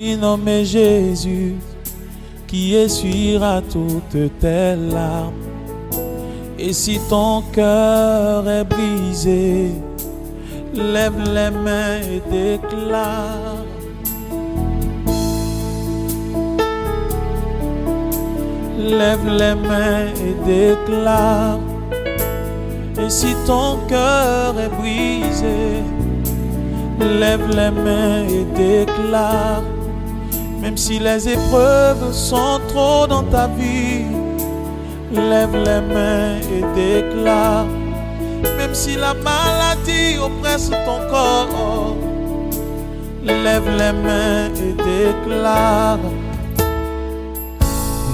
Nommé Jésus, qui essuiera toutes tes larmes. Et si ton cœur est brisé, lève les mains et déclare. Lève les mains et déclare. Et si ton cœur est brisé, lève les mains et déclare. Même si les épreuves sont trop dans ta vie, lève les mains et déclare. Même si la maladie oppresse ton corps, lève les mains et déclare.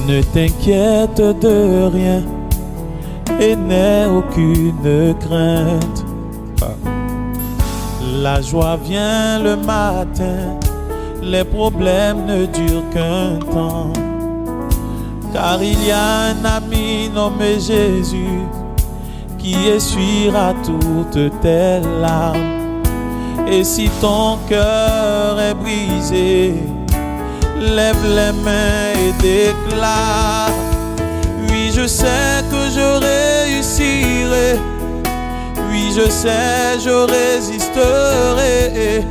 Ne t'inquiète de rien et n'aie aucune crainte. La joie vient le matin, les problèmes ne durent qu'un temps. Car il y a un ami nommé Jésus qui essuiera toutes tes larmes. Et si ton cœur est brisé, lève les mains et déclare. Oui, je sais que je réussirai. Oui, je sais, je résisterai.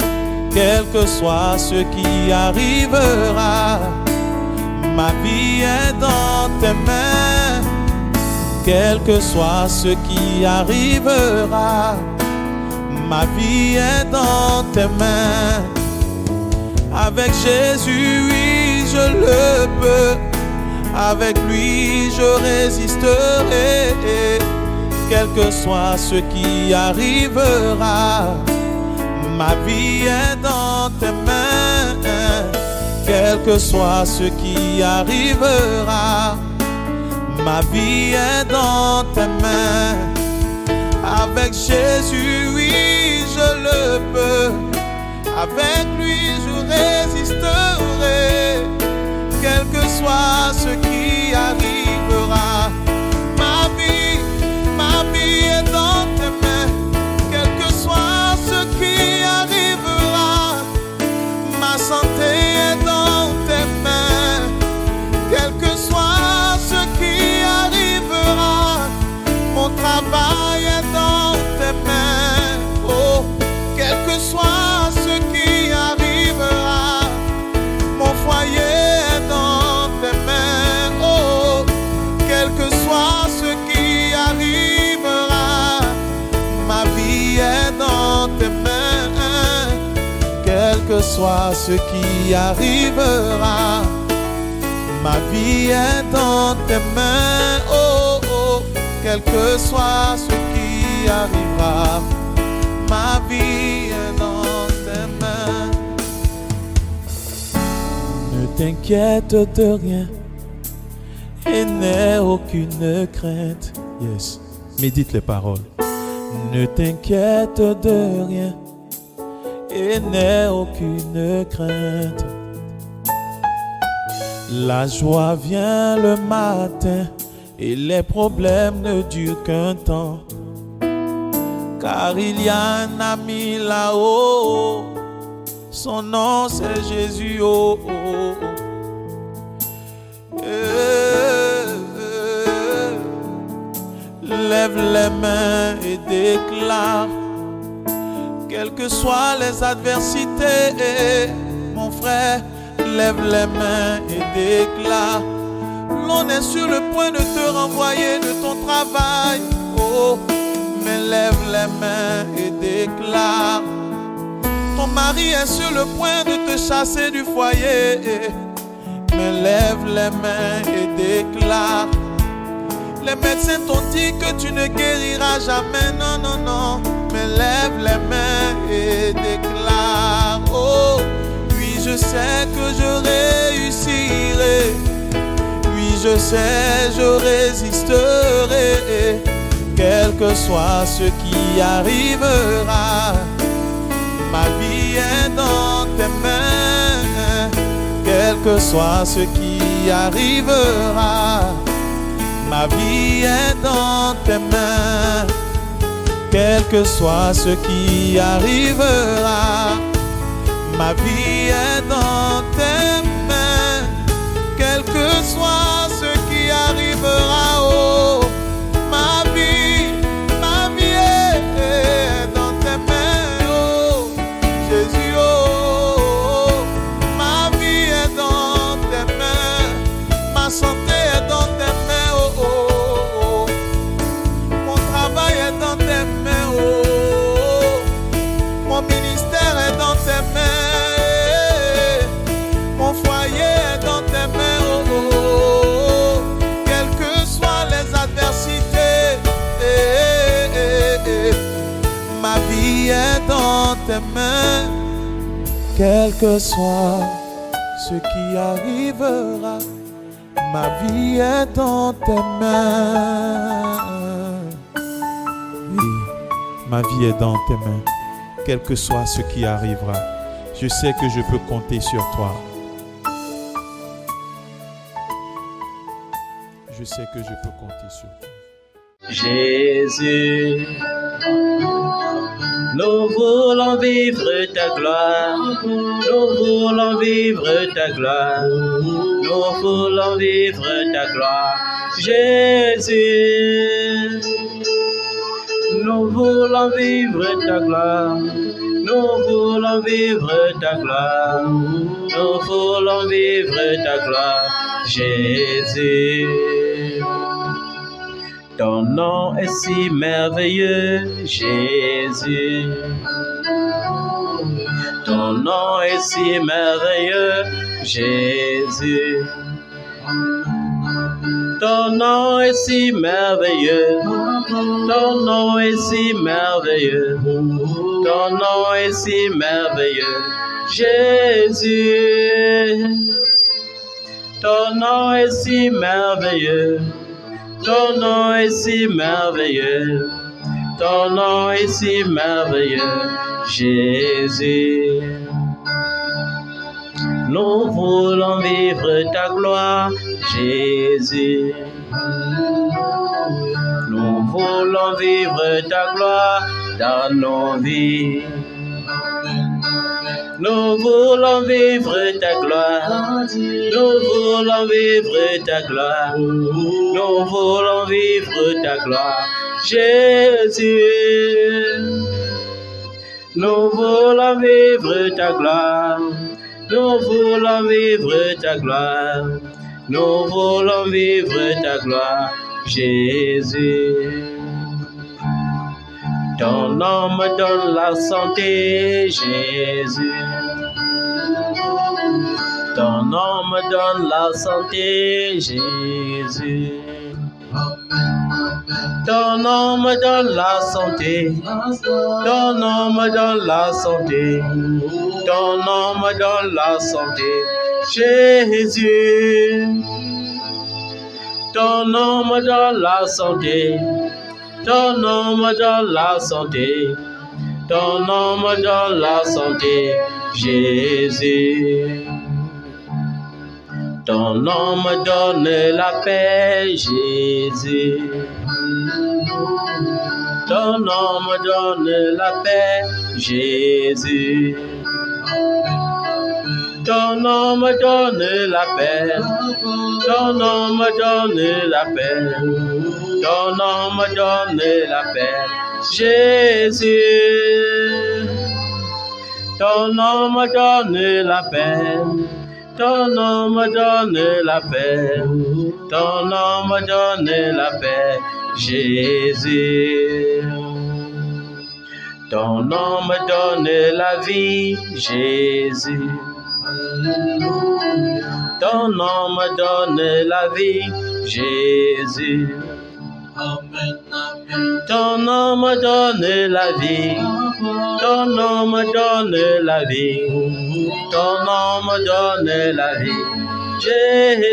Quel que soit ce qui arrivera, ma vie est dans tes mains. Quel que soit ce qui arrivera, ma vie est dans tes mains. Avec Jésus, oui, je le peux. Avec lui, je résisterai. Quel que soit ce qui arrivera, ma vie est dans tes mains. Quel que soit ce qui arrivera, ma vie est dans tes mains. Avec Jésus, oui, je le peux. Avec lui, je résisterai. Quel que soit ce qui arrivera, ma vie est dans tes mains. Quel que soit ce qui arrivera, ma santé est dans tes mains. Quel que soit ce qui arrivera, mon travail est dans tes mains. Oh, quel que soit ce qui arrivera, mon foyer est dans tes mains. Oh, quel que soit ce qui arrivera, ma vie est dans tes mains. Quel que soit ce qui arrivera, ma vie est dans tes mains. Oh, oh, quel que soit ce qui arrivera, ma vie est dans tes mains. Ne t'inquiète de rien et n'aie aucune crainte. Yes, médite les paroles. Ne t'inquiète de rien et n'aie aucune crainte. La joie vient le matin et les problèmes ne durent qu'un temps. Car il y a un ami là-haut, son nom c'est Jésus. Oh, oh, oh. Lève les mains et déclare. Quelles que soient les adversités, mon frère, lève les mains et déclare. L'on est sur le point de te renvoyer de ton travail. Oh, mais lève les mains et déclare. Ton mari est sur le point de te chasser du foyer. Mais lève les mains et déclare. Les médecins t'ont dit que tu ne guériras jamais. Non, non, non. Mais lève les mains et déclare. Oh, oui, je sais que je réussirai. Oui, je sais, je résisterai. Quel que soit ce qui arrivera, ma vie est dans tes mains. Quel que soit ce qui arrivera, ma vie est dans tes mains. Quel que soit ce qui arrivera, ma vie est dans tes Quel que soit ce qui arrivera, ma vie est en tes mains. Oui, ma vie est dans tes mains. Quel que soit ce qui arrivera, je sais que je peux compter sur toi. Je sais que je peux compter sur toi. Jésus, nous voulons vivre ta gloire, nous voulons vivre ta gloire, nous voulons vivre ta gloire. Jésus, nous voulons vivre ta gloire, nous voulons vivre ta gloire, nous voulons vivre ta gloire. Jésus, ton nom est si merveilleux, Jésus. Ton nom est si merveilleux, Jésus. Ton nom est si merveilleux. Ton nom est si merveilleux. Ton nom est si merveilleux, Jésus. Ton nom est si merveilleux. Ton nom est si merveilleux, ton nom est si merveilleux, Jésus. Nous voulons vivre ta gloire, Jésus. Nous voulons vivre ta gloire dans nos vies. Nous voulons vivre ta gloire, nous voulons vivre ta gloire, nous voulons vivre ta gloire, Jésus. Nous voulons vivre ta gloire, nous voulons vivre ta gloire, nous voulons vivre ta gloire, Jésus. Ton nom me donne la santé, Jésus. Ton nom me donne la santé, Jésus. Ton nom me donne la santé. Ton nom me donne la santé. Ton nom me donne la santé, Jésus. Ton nom me donne la santé. Ton nom me donne la santé, ton nom me donne la santé, Jésus. Ton nom me donne la paix, Jésus. Ton nom me donne la paix, Jésus. Ton nom me donne la paix, ton nom me donne la paix. Ton nom me donne la paix, Jésus. Ton nom me donne la paix. Ton nom me donne la paix. Ton nom me donne la paix, Jésus. Ton nom me donne la vie, Jésus. Ton nom me donne la vie, Jésus. Ton nom me donne la vie, ton nom me donne la vie, ton nom me donne la vie,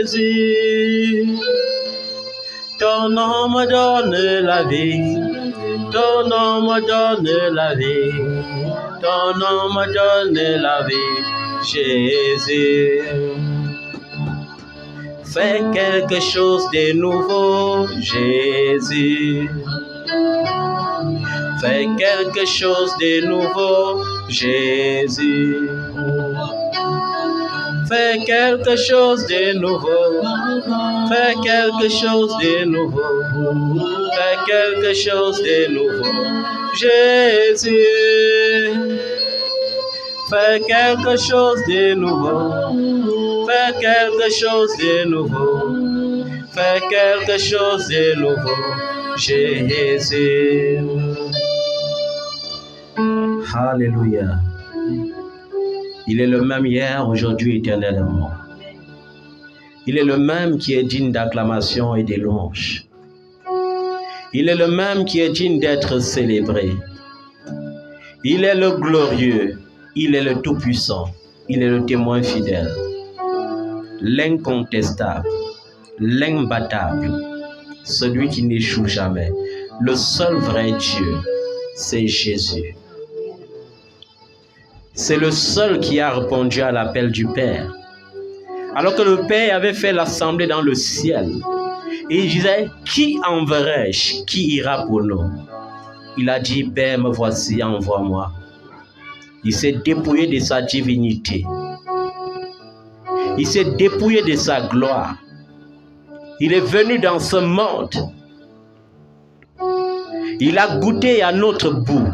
Jésus. Ton nom me donne la vie, ton nom me donne la vie, ton nom me donne la vie, Jésus. Fais quelque chose de nouveau, Jésus. Fais quelque chose de nouveau, Jésus. Fais quelque chose de nouveau. Fais quelque chose de nouveau. Fais quelque chose de nouveau, Jésus. Fais quelque chose de nouveau. Fais quelque chose de nouveau. Fais quelque chose de nouveau, Jésus. Alléluia. Il est le même hier, aujourd'hui, éternellement. Il est le même qui est digne d'acclamation et de louange. Il est le même qui est digne d'être célébré. Il est le glorieux. Il est le Tout-Puissant. Il est le témoin fidèle, l'incontestable, l'imbattable, celui qui n'échoue jamais. Le seul vrai Dieu, c'est Jésus. C'est le seul qui a répondu à l'appel du Père. Alors que le Père avait fait l'assemblée dans le ciel, et il disait, qui enverrai-je? Qui ira pour nous? Il a dit, Père, me voici, envoie-moi. Il s'est dépouillé de sa divinité. Il s'est dépouillé de sa gloire. Il est venu dans ce monde. Il a goûté à notre bout.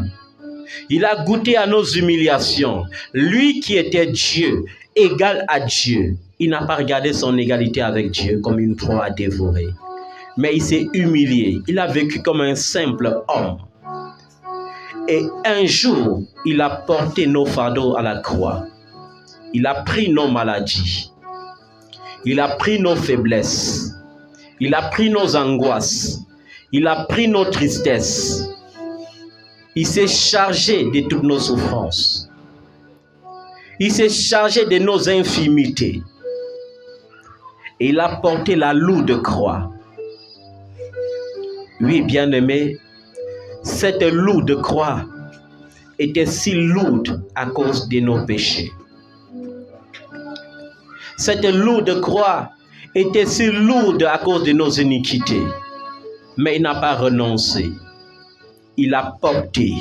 Il a goûté à nos humiliations. Lui qui était Dieu, égal à Dieu, il n'a pas regardé son égalité avec Dieu comme une proie à dévorer. Mais il s'est humilié. Il a vécu comme un simple homme. Et un jour, il a porté nos fardeaux à la croix. Il a pris nos maladies. Il a pris nos faiblesses. Il a pris nos angoisses. Il a pris nos tristesses. Il s'est chargé de toutes nos souffrances. Il s'est chargé de nos infimités. Et il a porté la lourde croix. Oui, bien-aimé, cette lourde croix était si lourde à cause de nos péchés. Cette lourde croix était si lourde à cause de nos iniquités. Mais il n'a pas renoncé. Il a porté.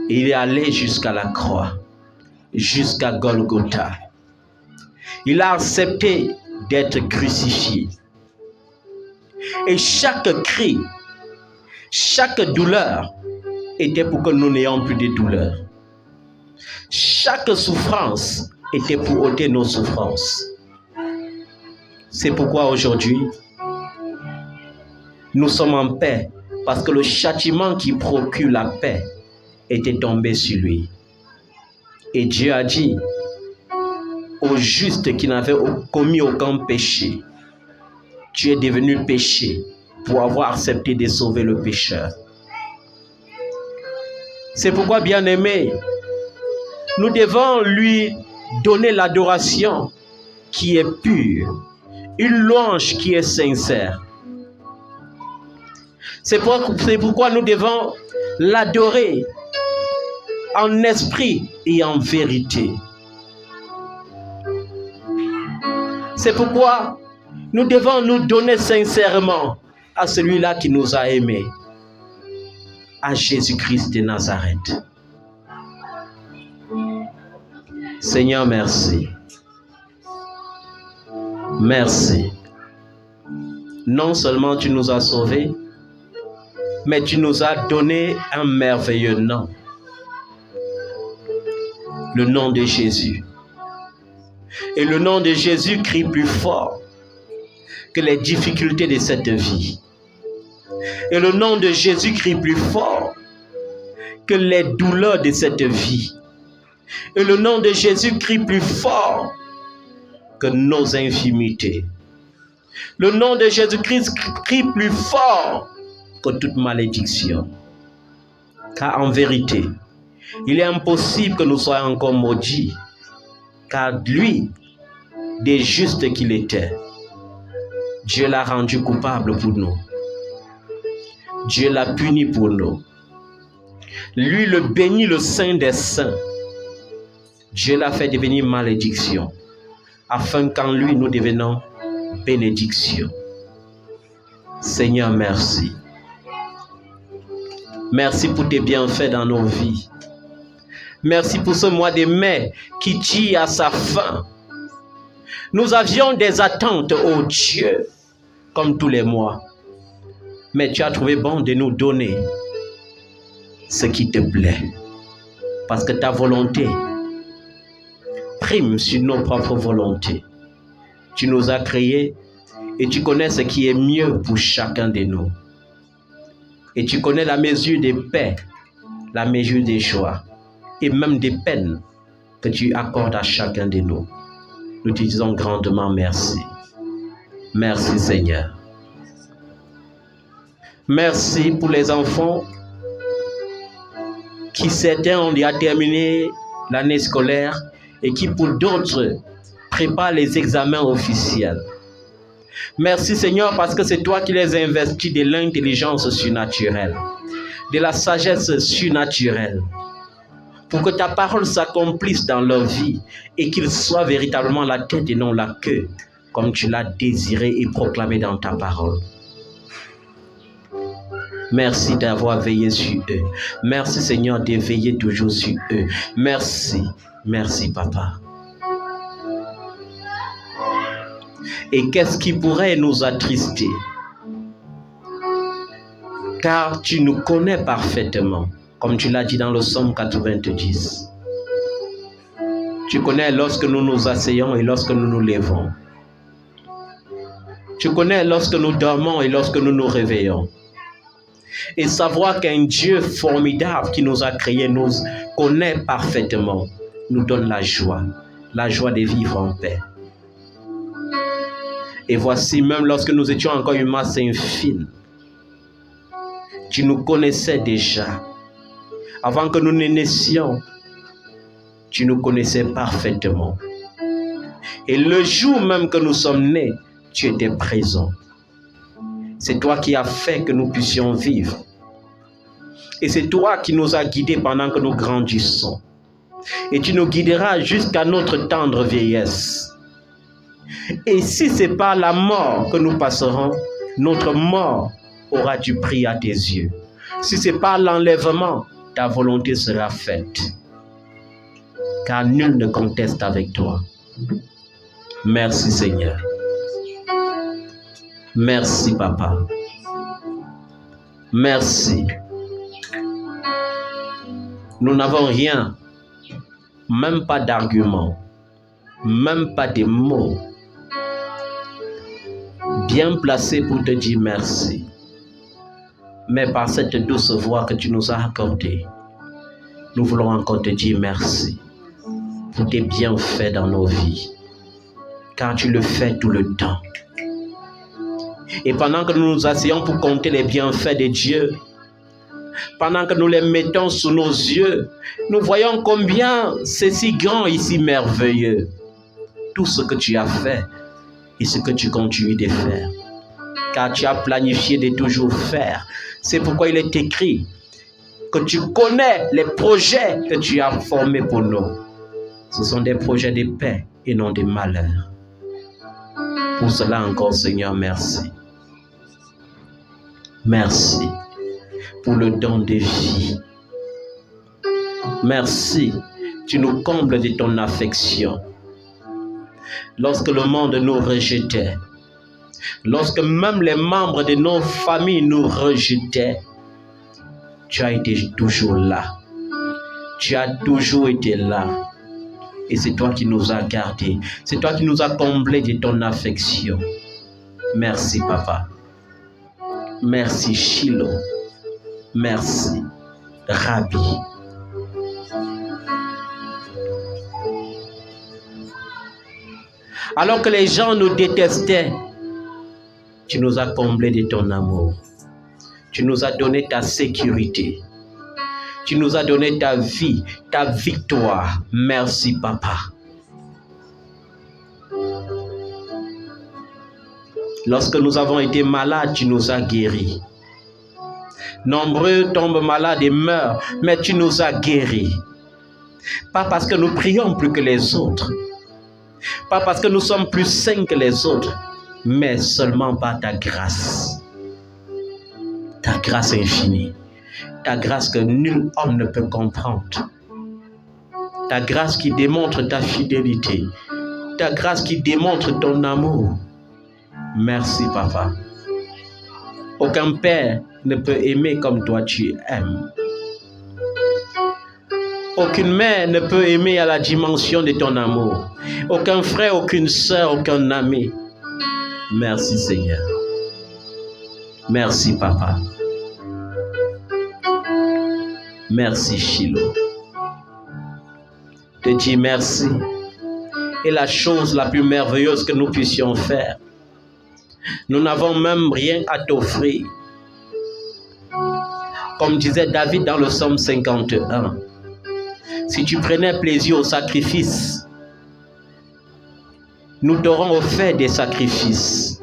Il est allé jusqu'à la croix, jusqu'à Golgotha. Il a accepté d'être crucifié. Et chaque cri, chaque douleur était pour que nous n'ayons plus de douleur. Chaque souffrance était pour ôter nos souffrances. C'est pourquoi aujourd'hui, nous sommes en paix, parce que le châtiment qui procure la paix était tombé sur lui. Et Dieu a dit au juste qui n'avait commis aucun péché, tu es devenu péché pour avoir accepté de sauver le pécheur. C'est pourquoi, bien-aimé, nous devons lui donner l'adoration qui est pure, une louange qui est sincère. C'est pourquoi nous devons l'adorer en esprit et en vérité. C'est pourquoi nous devons nous donner sincèrement à celui-là qui nous a aimés, à Jésus-Christ de Nazareth. Seigneur, merci. Merci. Non seulement tu nous as sauvés, mais tu nous as donné un merveilleux nom. Le nom de Jésus. Et le nom de Jésus crie plus fort que les difficultés de cette vie. Et le nom de Jésus crie plus fort que les douleurs de cette vie. Et le nom de Jésus crie plus fort que nos infimités. Le nom de Jésus-Christ crie plus fort que toute malédiction. Car en vérité, il est impossible que nous soyons encore maudits. Car lui, des justes qu'il était, Dieu l'a rendu coupable pour nous. Dieu l'a puni pour nous. Lui le bénit, le Saint des Saints. Dieu l'a fait devenir malédiction, afin qu'en lui nous devenons bénédiction. Seigneur, merci. Merci pour tes bienfaits dans nos vies. Merci pour ce mois de mai qui tire à sa fin. Nous avions des attentes, ô Dieu, comme tous les mois. Mais tu as trouvé bon de nous donner ce qui te plaît. Parce que ta volonté prime sur nos propres volontés. Tu nous as créés et tu connais ce qui est mieux pour chacun de nous. Et tu connais la mesure des paix, la mesure des joies et même des peines que tu accordes à chacun de nous. Nous te disons grandement merci. Merci Seigneur. Merci pour les enfants qui certains ont déjà terminé l'année scolaire et qui pour d'autres préparent les examens officiels. Merci Seigneur parce que c'est toi qui les investis de l'intelligence surnaturelle, de la sagesse surnaturelle, pour que ta parole s'accomplisse dans leur vie et qu'ils soient véritablement la tête et non la queue, comme tu l'as désiré et proclamé dans ta parole. Merci d'avoir veillé sur eux. Merci Seigneur de veiller toujours sur eux. Merci, merci Papa. Et qu'est-ce qui pourrait nous attrister? Car tu nous connais parfaitement, comme tu l'as dit dans le psaume 90. Tu connais lorsque nous nous asseyons et lorsque nous nous levons. Tu connais lorsque nous dormons et lorsque nous nous réveillons. Et savoir qu'un Dieu formidable qui nous a créés nous connaît parfaitement, nous donne la joie de vivre en paix. Et voici, même lorsque nous étions encore une masse infime, tu nous connaissais déjà. Avant que nous ne naissions, tu nous connaissais parfaitement. Et le jour même que nous sommes nés, tu étais présent. C'est toi qui as fait que nous puissions vivre. Et c'est toi qui nous as guidés pendant que nous grandissons. Et tu nous guideras jusqu'à notre tendre vieillesse. Et si c'est par la mort que nous passerons, notre mort aura du prix à tes yeux. Si c'est par l'enlèvement, ta volonté sera faite. Car nul ne conteste avec toi. Merci Seigneur. Merci Papa. Merci. Nous n'avons rien, même pas d'arguments, même pas de mots bien placés pour te dire merci. Mais par cette douce voix que tu nous as accordée, nous voulons encore te dire merci pour tes bienfaits dans nos vies, car tu le fais tout le temps. Et pendant que nous nous asseyons pour compter les bienfaits de Dieu, pendant que nous les mettons sous nos yeux, nous voyons combien c'est si grand et si merveilleux. Tout ce que tu as fait et ce que tu continues de faire. Car tu as planifié de toujours faire. C'est pourquoi il est écrit que tu connais les projets que tu as formés pour nous. Ce sont des projets de paix et non de malheur. Pour cela encore, Seigneur, merci. Merci pour le don de vie. Merci, tu nous combles de ton affection. Lorsque le monde nous rejetait, lorsque même les membres de nos familles nous rejetaient, tu as été toujours là. Tu as toujours été là. Et c'est toi qui nous as gardés. C'est toi qui nous as comblés de ton affection. Merci, Papa. Merci, Shiloh. Merci, Rabbi. Alors que les gens nous détestaient, tu nous as comblés de ton amour. Tu nous as donné ta sécurité. Tu nous as donné ta vie, ta victoire. Merci, Papa. Lorsque nous avons été malades, tu nous as guéris. Nombreux tombent malades et meurent, mais tu nous as guéris. Pas parce que nous prions plus que les autres. Pas parce que nous sommes plus saints que les autres, mais seulement par ta grâce. Ta grâce infinie. Ta grâce que nul homme ne peut comprendre. Ta grâce qui démontre ta fidélité. Ta grâce qui démontre ton amour. Merci, Papa. Aucun père ne peut aimer comme toi tu aimes. Aucune mère ne peut aimer à la dimension de ton amour. Aucun frère, aucune sœur, aucun ami. Merci, Seigneur. Merci, Papa. Merci, Shiloh. Te dis merci. Et la chose la plus merveilleuse que nous puissions faire, nous n'avons même rien à t'offrir. Comme disait David dans le psaume 51, Si tu prenais plaisir au sacrifice, nous t'aurons offert des sacrifices.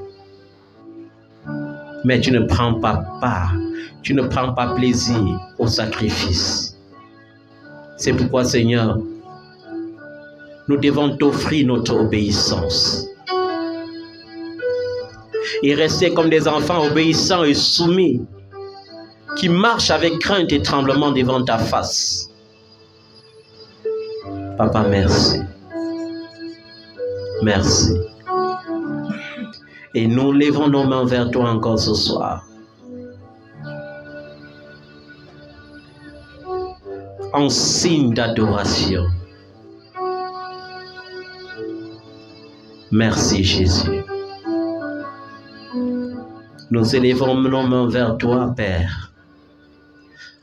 Mais tu ne prends pas part, tu ne prends pas plaisir au sacrifice. C'est pourquoi, Seigneur, nous devons t'offrir notre obéissance. Et rester comme des enfants obéissants et soumis, qui marchent avec crainte et tremblement devant ta face. Papa, merci. Merci. Et nous levons nos mains vers toi encore ce soir. En signe d'adoration. Merci Jésus. Nous élevons nos mains vers toi, Père,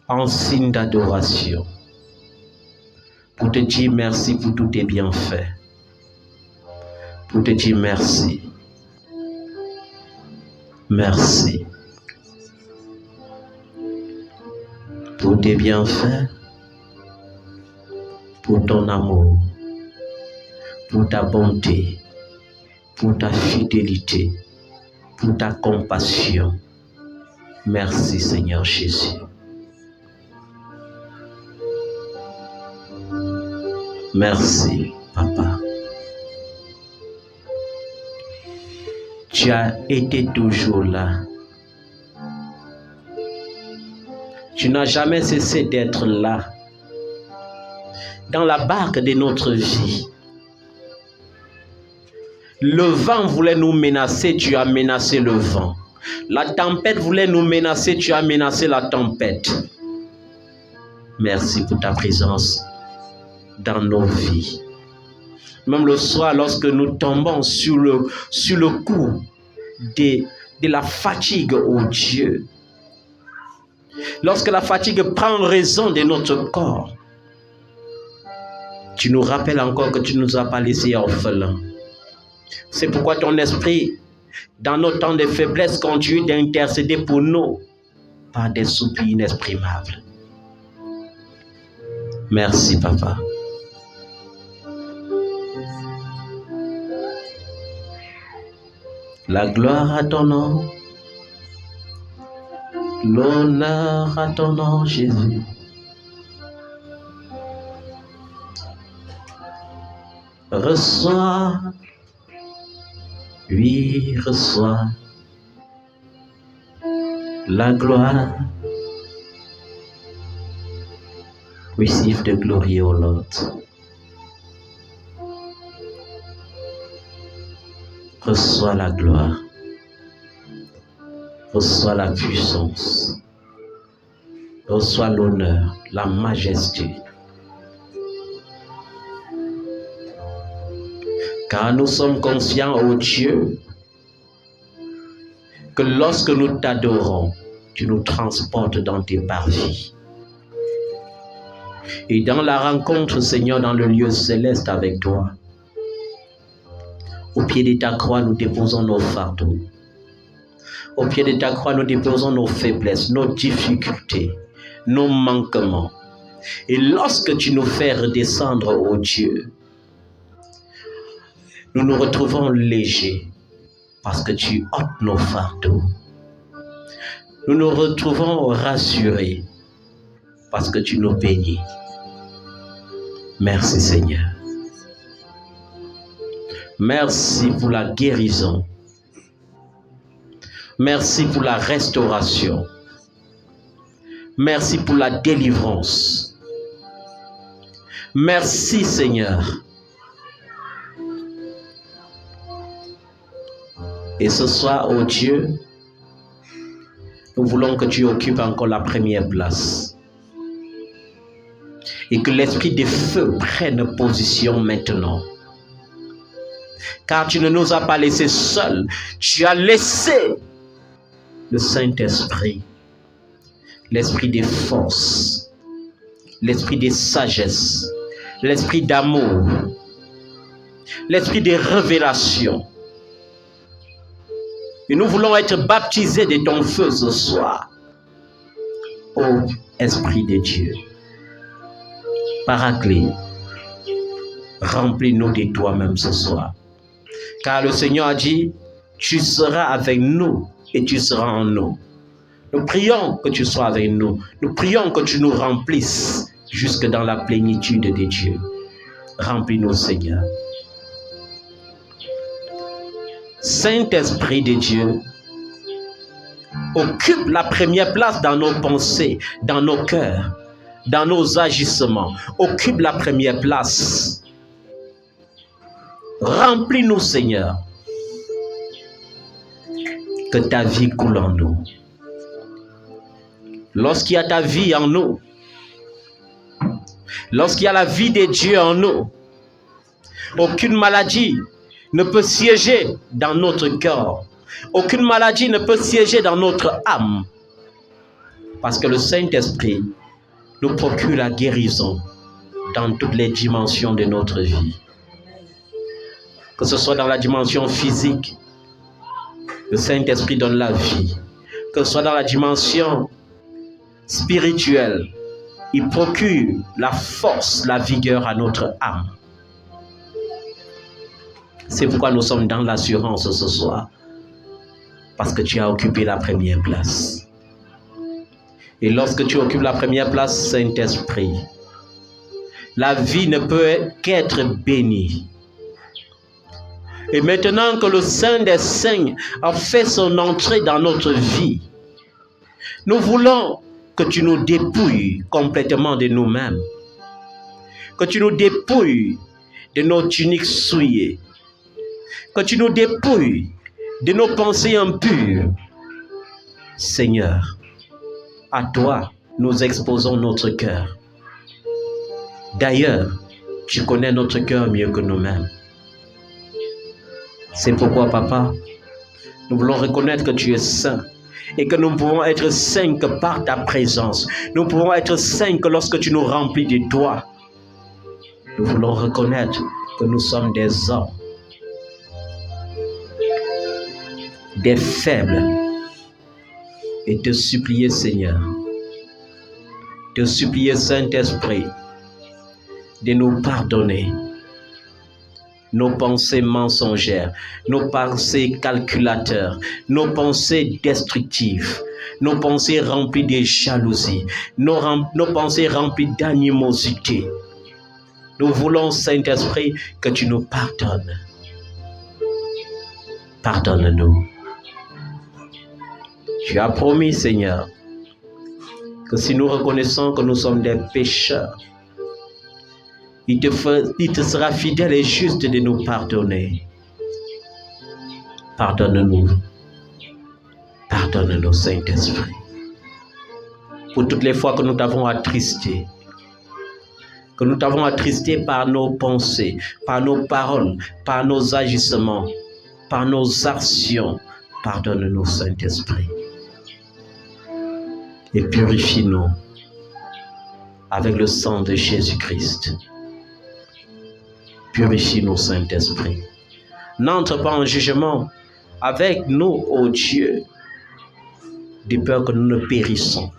en signe d'adoration, pour te dire merci pour tous tes bienfaits, pour te dire merci. Merci pour tes bienfaits, pour ton amour, pour ta bonté, pour ta fidélité, pour ta compassion. Merci Seigneur Jésus. Merci Papa. Tu as été toujours là. Tu n'as jamais cessé d'être là. Dans la barque de notre vie. Le vent voulait nous menacer, tu as menacé le vent. La tempête voulait nous menacer, tu as menacé la tempête. Merci pour ta présence dans nos vies. Même le soir, lorsque nous tombons sur le coup de la fatigue, oh Dieu. Lorsque la fatigue prend raison de notre corps, tu nous rappelles encore que tu ne nous as pas laissés orphelins. C'est pourquoi ton esprit, dans nos temps de faiblesse, continue d'intercéder pour nous par des soupirs inexprimables. Merci, Papa. La gloire à ton nom, l'honneur à ton nom, Jésus. Reçois, oui, reçois la gloire. Receive the glory, O Lord. Reçois la gloire. Reçois la puissance. Reçois l'honneur, la majesté. Car nous sommes conscients, ô Dieu, que lorsque nous t'adorons, tu nous transportes dans tes parvis. Et dans la rencontre, Seigneur, dans le lieu céleste avec toi, au pied de ta croix, nous déposons nos fardeaux. Au pied de ta croix, nous déposons nos faiblesses, nos difficultés, nos manquements. Et lorsque tu nous fais redescendre, ô Dieu, nous nous retrouvons légers parce que tu ôtes nos fardeaux. Nous nous retrouvons rassurés parce que tu nous bénis. Merci Seigneur. Merci pour la guérison. Merci pour la restauration. Merci pour la délivrance. Merci Seigneur. Et ce soir, ô Dieu, nous voulons que tu occupes encore la première place. Et que l'esprit de feu prenne position maintenant. Car tu ne nous as pas laissés seuls. Tu as laissé le Saint-Esprit, l'esprit de force, l'esprit de sagesse, l'esprit d'amour, l'esprit de révélation. Et nous voulons être baptisés de ton feu ce soir. Ô Esprit de Dieu, Paraclet, remplis-nous de toi-même ce soir. Car le Seigneur a dit, tu seras avec nous et tu seras en nous. Nous prions que tu sois avec nous. Nous prions que tu nous remplisses jusque dans la plénitude de Dieu. Remplis-nous, Seigneur. Saint-Esprit de Dieu, occupe la première place dans nos pensées, dans nos cœurs, dans nos agissements. Occupe la première place. Remplis-nous, Seigneur. Que ta vie coule en nous. Lorsqu'il y a ta vie en nous, lorsqu'il y a la vie de Dieu en nous, aucune maladie ne peut siéger dans notre corps. Aucune maladie ne peut siéger dans notre âme. Parce que le Saint-Esprit nous procure la guérison dans toutes les dimensions de notre vie. Que ce soit dans la dimension physique, le Saint-Esprit donne la vie. Que ce soit dans la dimension spirituelle, il procure la force, la vigueur à notre âme. C'est pourquoi nous sommes dans l'assurance ce soir. Parce que tu as occupé la première place. Et lorsque tu occupes la première place, Saint-Esprit, la vie ne peut qu'être bénie. Et maintenant que le Saint des Saints a fait son entrée dans notre vie, nous voulons que tu nous dépouilles complètement de nous-mêmes. Que tu nous dépouilles de nos tuniques souillées. Que tu nous dépouilles de nos pensées impures. Seigneur, à toi, nous exposons notre cœur. D'ailleurs, tu connais notre cœur mieux que nous-mêmes. C'est pourquoi, Papa, nous voulons reconnaître que tu es saint et que nous pouvons être saints que par ta présence. Nous pouvons être saints que lorsque tu nous remplis de toi. Nous voulons reconnaître que nous sommes des hommes, des faibles, et te supplier, Seigneur, te supplier, Saint-Esprit, de nous pardonner nos pensées mensongères, nos pensées calculateurs, nos pensées destructives, nos pensées remplies de jalousie, nos pensées remplies d'animosité. Nous voulons, Saint-Esprit, que tu nous pardonnes. Pardonne-nous. Tu as promis, Seigneur, que si nous reconnaissons que nous sommes des pécheurs, il te sera fidèle et juste de nous pardonner. Pardonne-nous. Pardonne-nous, Saint-Esprit. Pour toutes les fois que nous t'avons attristé, que nous t'avons attristé par nos pensées, par nos paroles, par nos agissements, par nos actions, pardonne-nous, Saint-Esprit. Et purifie-nous avec le sang de Jésus-Christ. Purifie-nous, Saint-Esprit. N'entre pas en jugement avec nous, ô Dieu, de peur que nous ne périssons.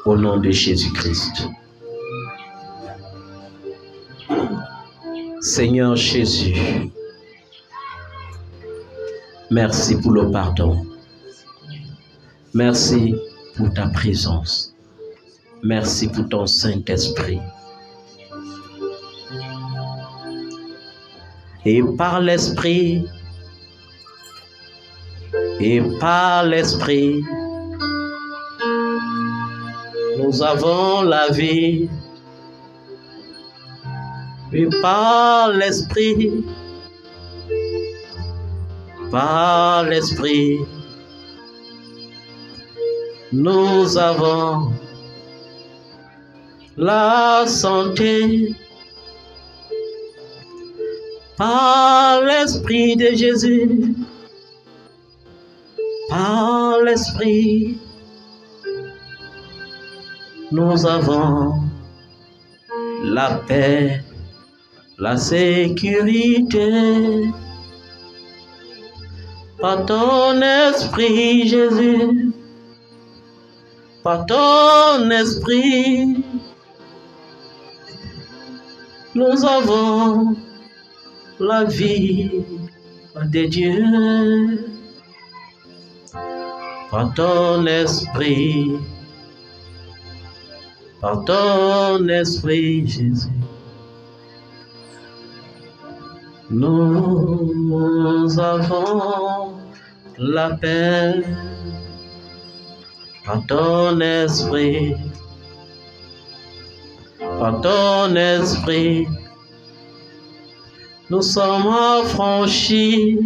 Au nom de Jésus-Christ. Seigneur Jésus, merci pour le pardon. Merci pour ta présence. Merci pour ton Saint-Esprit. Et par l'Esprit, nous avons la vie. Et par l'Esprit, nous avons la santé. Par l'Esprit de Jésus, par l'Esprit, nous avons la paix, la sécurité. Par ton Esprit, Jésus, par ton Esprit, nous avons la vie de Dieu. Par ton esprit, Jésus, nous avons la paix. Par ton esprit, nous sommes affranchis.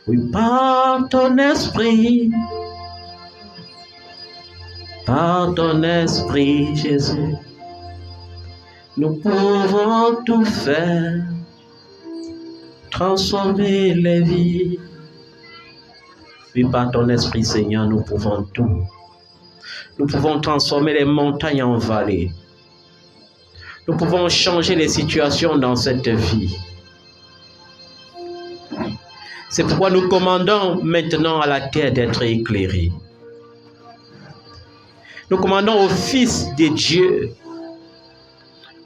Oui, par ton esprit, Jésus, nous pouvons tout faire, transformer les vies. Oui, par ton esprit, Seigneur, nous pouvons tout. Nous pouvons transformer les montagnes en vallées. Nous pouvons changer les situations dans cette vie. C'est pourquoi nous commandons maintenant à la terre d'être éclairée. Nous commandons au Fils de Dieu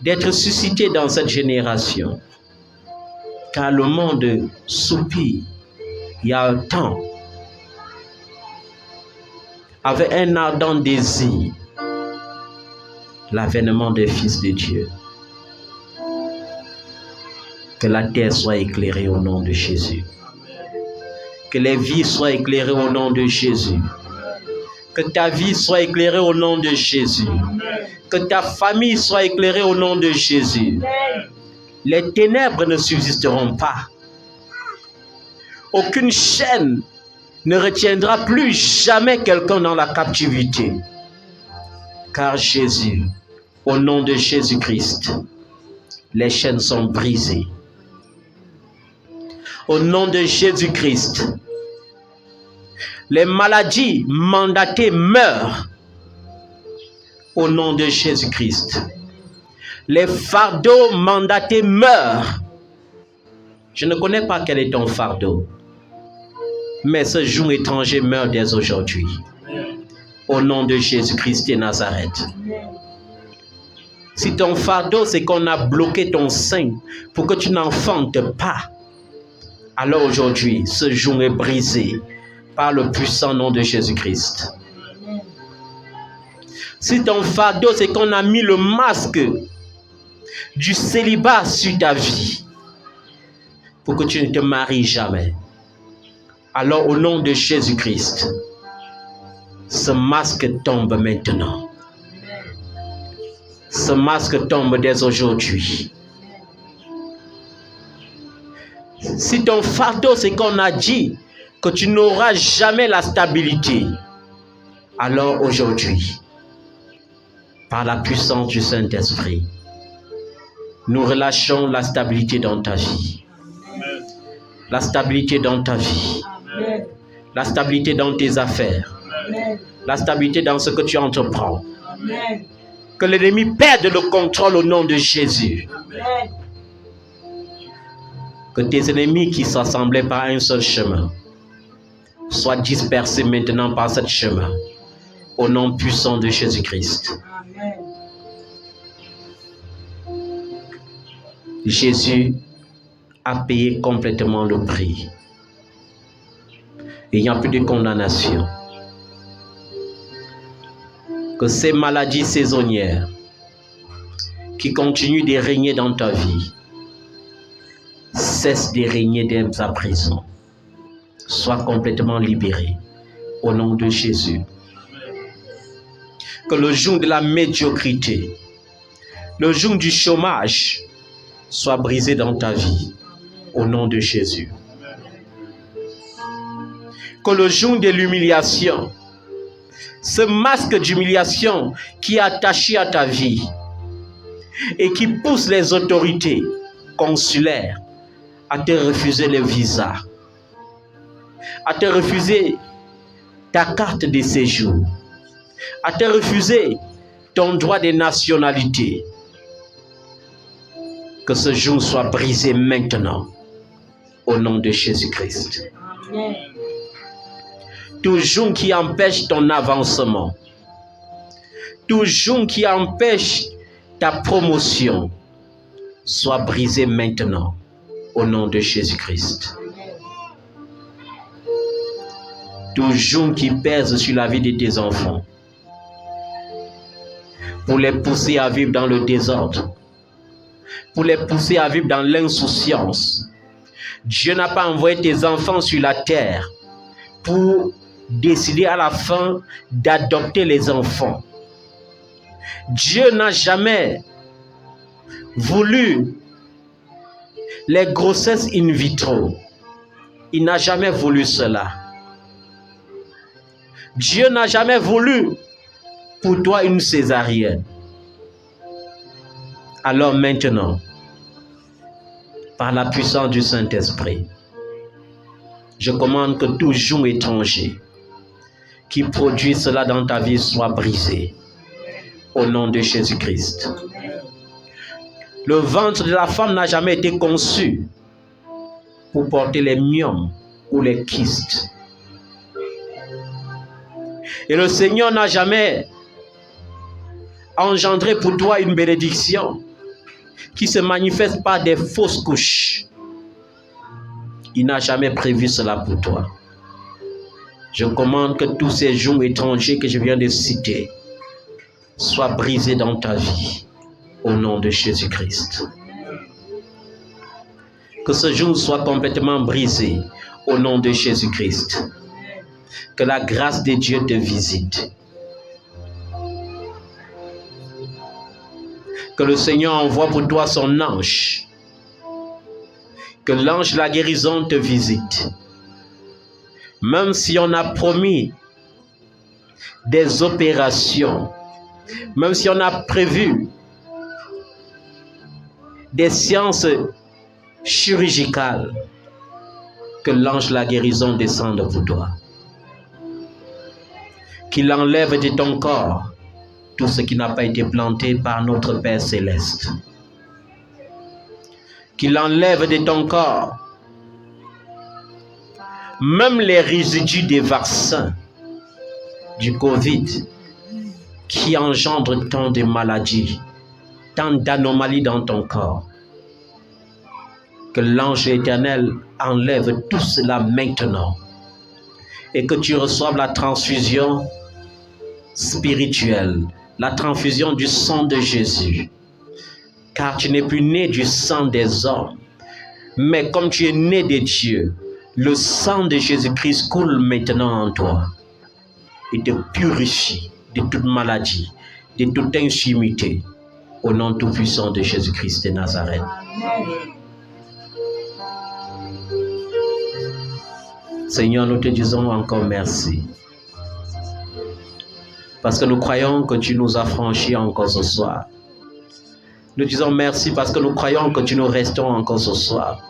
d'être suscité dans cette génération. Car le monde soupire, il y a un temps, avec un ardent désir, l'avènement des fils de Dieu. Que la terre soit éclairée au nom de Jésus. Que les vies soient éclairées au nom de Jésus. Que ta vie soit éclairée au nom de Jésus. Que ta famille soit éclairée au nom de Jésus. Les ténèbres ne subsisteront pas. Aucune chaîne ne retiendra plus jamais quelqu'un dans la captivité. Car Jésus, au nom de Jésus-Christ, les chaînes sont brisées. Au nom de Jésus-Christ, les maladies mandatées meurent. Au nom de Jésus-Christ, les fardeaux mandatés meurent. Je ne connais pas quel est ton fardeau, mais ce joug étranger meurt dès aujourd'hui. Au nom de Jésus-Christ de Nazareth. Si ton fardeau, c'est qu'on a bloqué ton sein pour que tu n'enfantes pas, alors aujourd'hui, ce joug est brisé par le puissant nom de Jésus-Christ. Si ton fardeau, c'est qu'on a mis le masque du célibat sur ta vie pour que tu ne te maries jamais, alors au nom de Jésus-Christ, ce masque tombe maintenant. Ce masque tombe dès aujourd'hui. Si ton fardeau, c'est qu'on a dit que tu n'auras jamais la stabilité, alors aujourd'hui, par la puissance du Saint-Esprit, nous relâchons la stabilité dans ta vie. La stabilité dans ta vie. La stabilité dans tes affaires. La stabilité dans ce que tu entreprends. Que l'ennemi perde le contrôle au nom de Jésus. Que tes ennemis qui s'assemblaient par un seul chemin soient dispersés maintenant par ce chemin. Au nom puissant de Jésus-Christ. Jésus a payé complètement le prix. Il n'y a plus de condamnation. Que ces maladies saisonnières qui continuent de régner dans ta vie cessent de régner dans ta prison. Sois complètement libéré au nom de Jésus. Que le joug de la médiocrité, le joug du chômage soit brisé dans ta vie au nom de Jésus. Que le joug de l'humiliation, ce masque d'humiliation qui est attaché à ta vie et qui pousse les autorités consulaires à te refuser le visa, à te refuser ta carte de séjour, à te refuser ton droit de nationalité. Que ce joug soit brisé maintenant au nom de Jésus-Christ. Tout joug qui empêche ton avancement, tout joug qui empêche ta promotion soit brisée maintenant au nom de Jésus-Christ. Tout joug qui pèse sur la vie de tes enfants pour les pousser à vivre dans le désordre, pour les pousser à vivre dans l'insouciance. Dieu n'a pas envoyé tes enfants sur la terre pour décider à la fin d'adopter les enfants. Dieu n'a jamais voulu les grossesses in vitro. Il n'a jamais voulu cela. Dieu n'a jamais voulu pour toi une césarienne. Alors maintenant, par la puissance du Saint-Esprit, je commande que tout joug étranger qui produit cela dans ta vie soit brisé au nom de Jésus-Christ. Le ventre de la femme n'a jamais été conçu pour porter les myomes ou les kystes. Et le Seigneur n'a jamais engendré pour toi une bénédiction qui se manifeste par des fausses couches. Il n'a jamais prévu cela pour toi. Je commande que tous ces jougs étrangers que je viens de citer soient brisés dans ta vie au nom de Jésus-Christ. Que ce joug soit complètement brisé au nom de Jésus-Christ. Que la grâce de Dieu te visite. Que le Seigneur envoie pour toi son ange. Que l'ange de la guérison te visite. Même si on a promis des opérations, même si on a prévu des séances chirurgicales, que l'ange de la guérison descende pour toi. Qu'il enlève de ton corps tout ce qui n'a pas été planté par notre Père Céleste. Qu'il enlève de ton corps même les résidus des vaccins du Covid qui engendrent tant de maladies, tant d'anomalies dans ton corps. Que l'ange éternel enlève tout cela maintenant et que tu reçoives la transfusion spirituelle, la transfusion du sang de Jésus. Car tu n'es plus né du sang des hommes, mais comme tu es né de Dieu, le sang de Jésus-Christ coule maintenant en toi et te purifie de toute maladie, de toute infirmité, au nom tout-puissant de Jésus-Christ de Nazareth. Seigneur, nous te disons encore merci. Parce que nous croyons que tu nous as franchis encore ce soir. Nous disons merci parce que nous croyons que tu nous restons encore ce soir.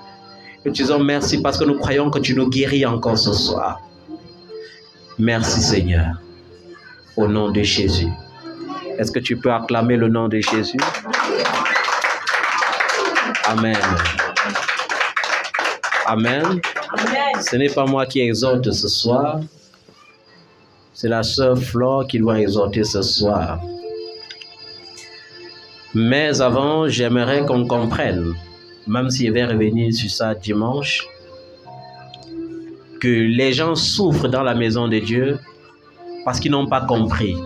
Nous disons merci parce que nous croyons que tu nous guéris encore ce soir. Merci Seigneur. Au nom de Jésus. Est-ce que tu peux acclamer le nom de Jésus? Amen. Amen. Ce n'est pas moi qui exhorte ce soir. C'est la sœur Flore qui doit exhorter ce soir. Mais avant, j'aimerais qu'on comprenne, même si je vais revenir sur ça dimanche, que les gens souffrent dans la maison de Dieu parce qu'ils n'ont pas compris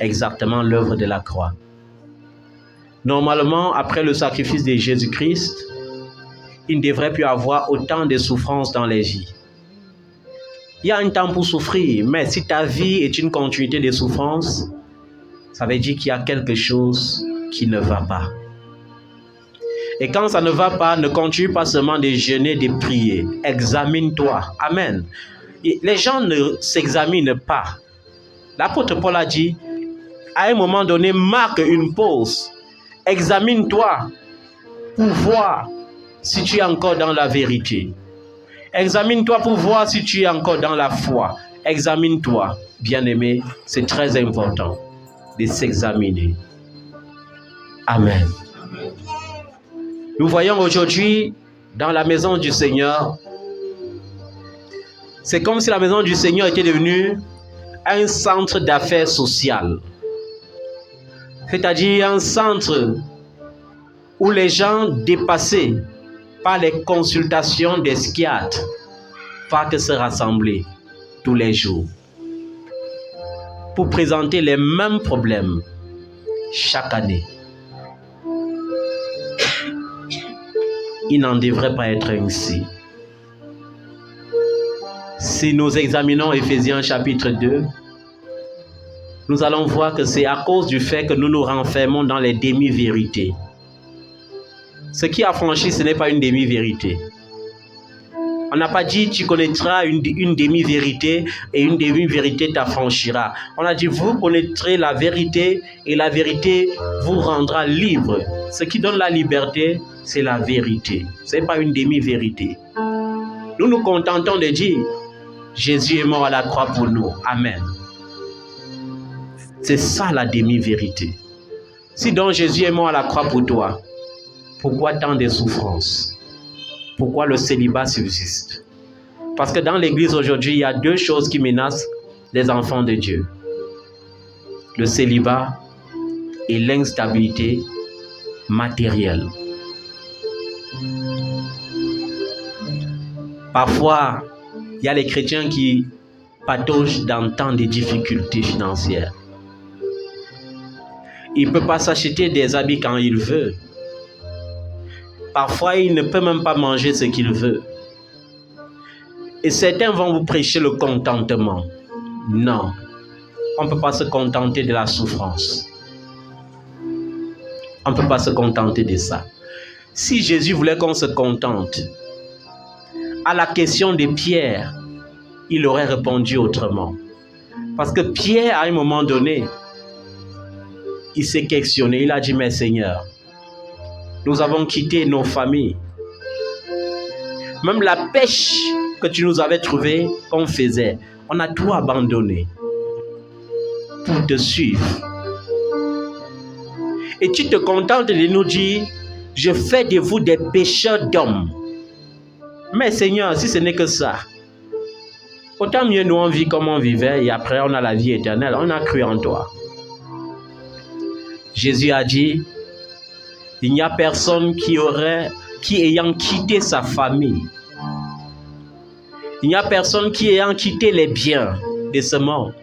exactement l'œuvre de la croix. Normalement, après le sacrifice de Jésus-Christ, il ne devrait plus avoir autant de souffrances dans les vies. Il y a un temps pour souffrir, mais si ta vie est une continuité de souffrance, ça veut dire qu'il y a quelque chose qui ne va pas. Et quand ça ne va pas, ne continue pas seulement de jeûner, de prier. Examine-toi. Amen. Et les gens ne s'examinent pas. L'apôtre Paul a dit, à un moment donné, marque une pause. Examine-toi pour voir si tu es encore dans la vérité. Examine-toi pour voir si tu es encore dans la foi. Examine-toi, bien-aimé. C'est très important de s'examiner. Amen. Nous voyons aujourd'hui dans la maison du Seigneur, c'est comme si la maison du Seigneur était devenue un centre d'affaires sociales. c'est-à-dire un centre où les gens dépassés par les consultations des psychiatres partent se rassembler tous les jours pour présenter les mêmes problèmes chaque année. Il n'en devrait pas être ainsi. Si nous examinons Éphésiens chapitre 2, nous allons voir que c'est à cause du fait que nous nous renfermons dans les demi-vérités. Ce qui affranchit, ce n'est pas une demi-vérité. On n'a pas dit tu connaîtras une demi-vérité et une demi-vérité t'affranchira. On a dit vous connaîtrez la vérité et la vérité vous rendra libre. Ce qui donne la liberté, c'est la vérité. Ce n'est pas une demi-vérité. Nous nous contentons de dire Jésus est mort à la croix pour nous. Amen. C'est ça la demi-vérité. Si donc Jésus est mort à la croix pour toi, pourquoi tant de souffrances? Pourquoi le célibat subsiste? Parce que dans l'église aujourd'hui, il y a deux choses qui menacent les enfants de Dieu. Le célibat et l'instabilité matérielle. Parfois, il y a les chrétiens qui pataugent dans tant de difficultés financières. Il ne peut pas s'acheter des habits quand il veut. Parfois, il ne peut même pas manger ce qu'il veut. Et certains vont vous prêcher le contentement. Non, on ne peut pas se contenter de la souffrance. On ne peut pas se contenter de ça. Si Jésus voulait qu'on se contente, à la question de Pierre, il aurait répondu autrement. Parce que Pierre, à un moment donné, il s'est questionné, il a dit, mais Seigneur, nous avons quitté nos familles. Même la pêche que tu nous avais trouvée, qu'on faisait, on a tout abandonné pour te suivre. Et tu te contentes de nous dire, je fais de vous des pêcheurs d'hommes. Mais Seigneur, si ce n'est que ça, autant mieux nous on vit comme on vivait et après on a la vie éternelle, on a cru en toi. Jésus a dit, il n'y a personne qui ayant quitté sa famille, il n'y a personne qui ayant quitté les biens de ce monde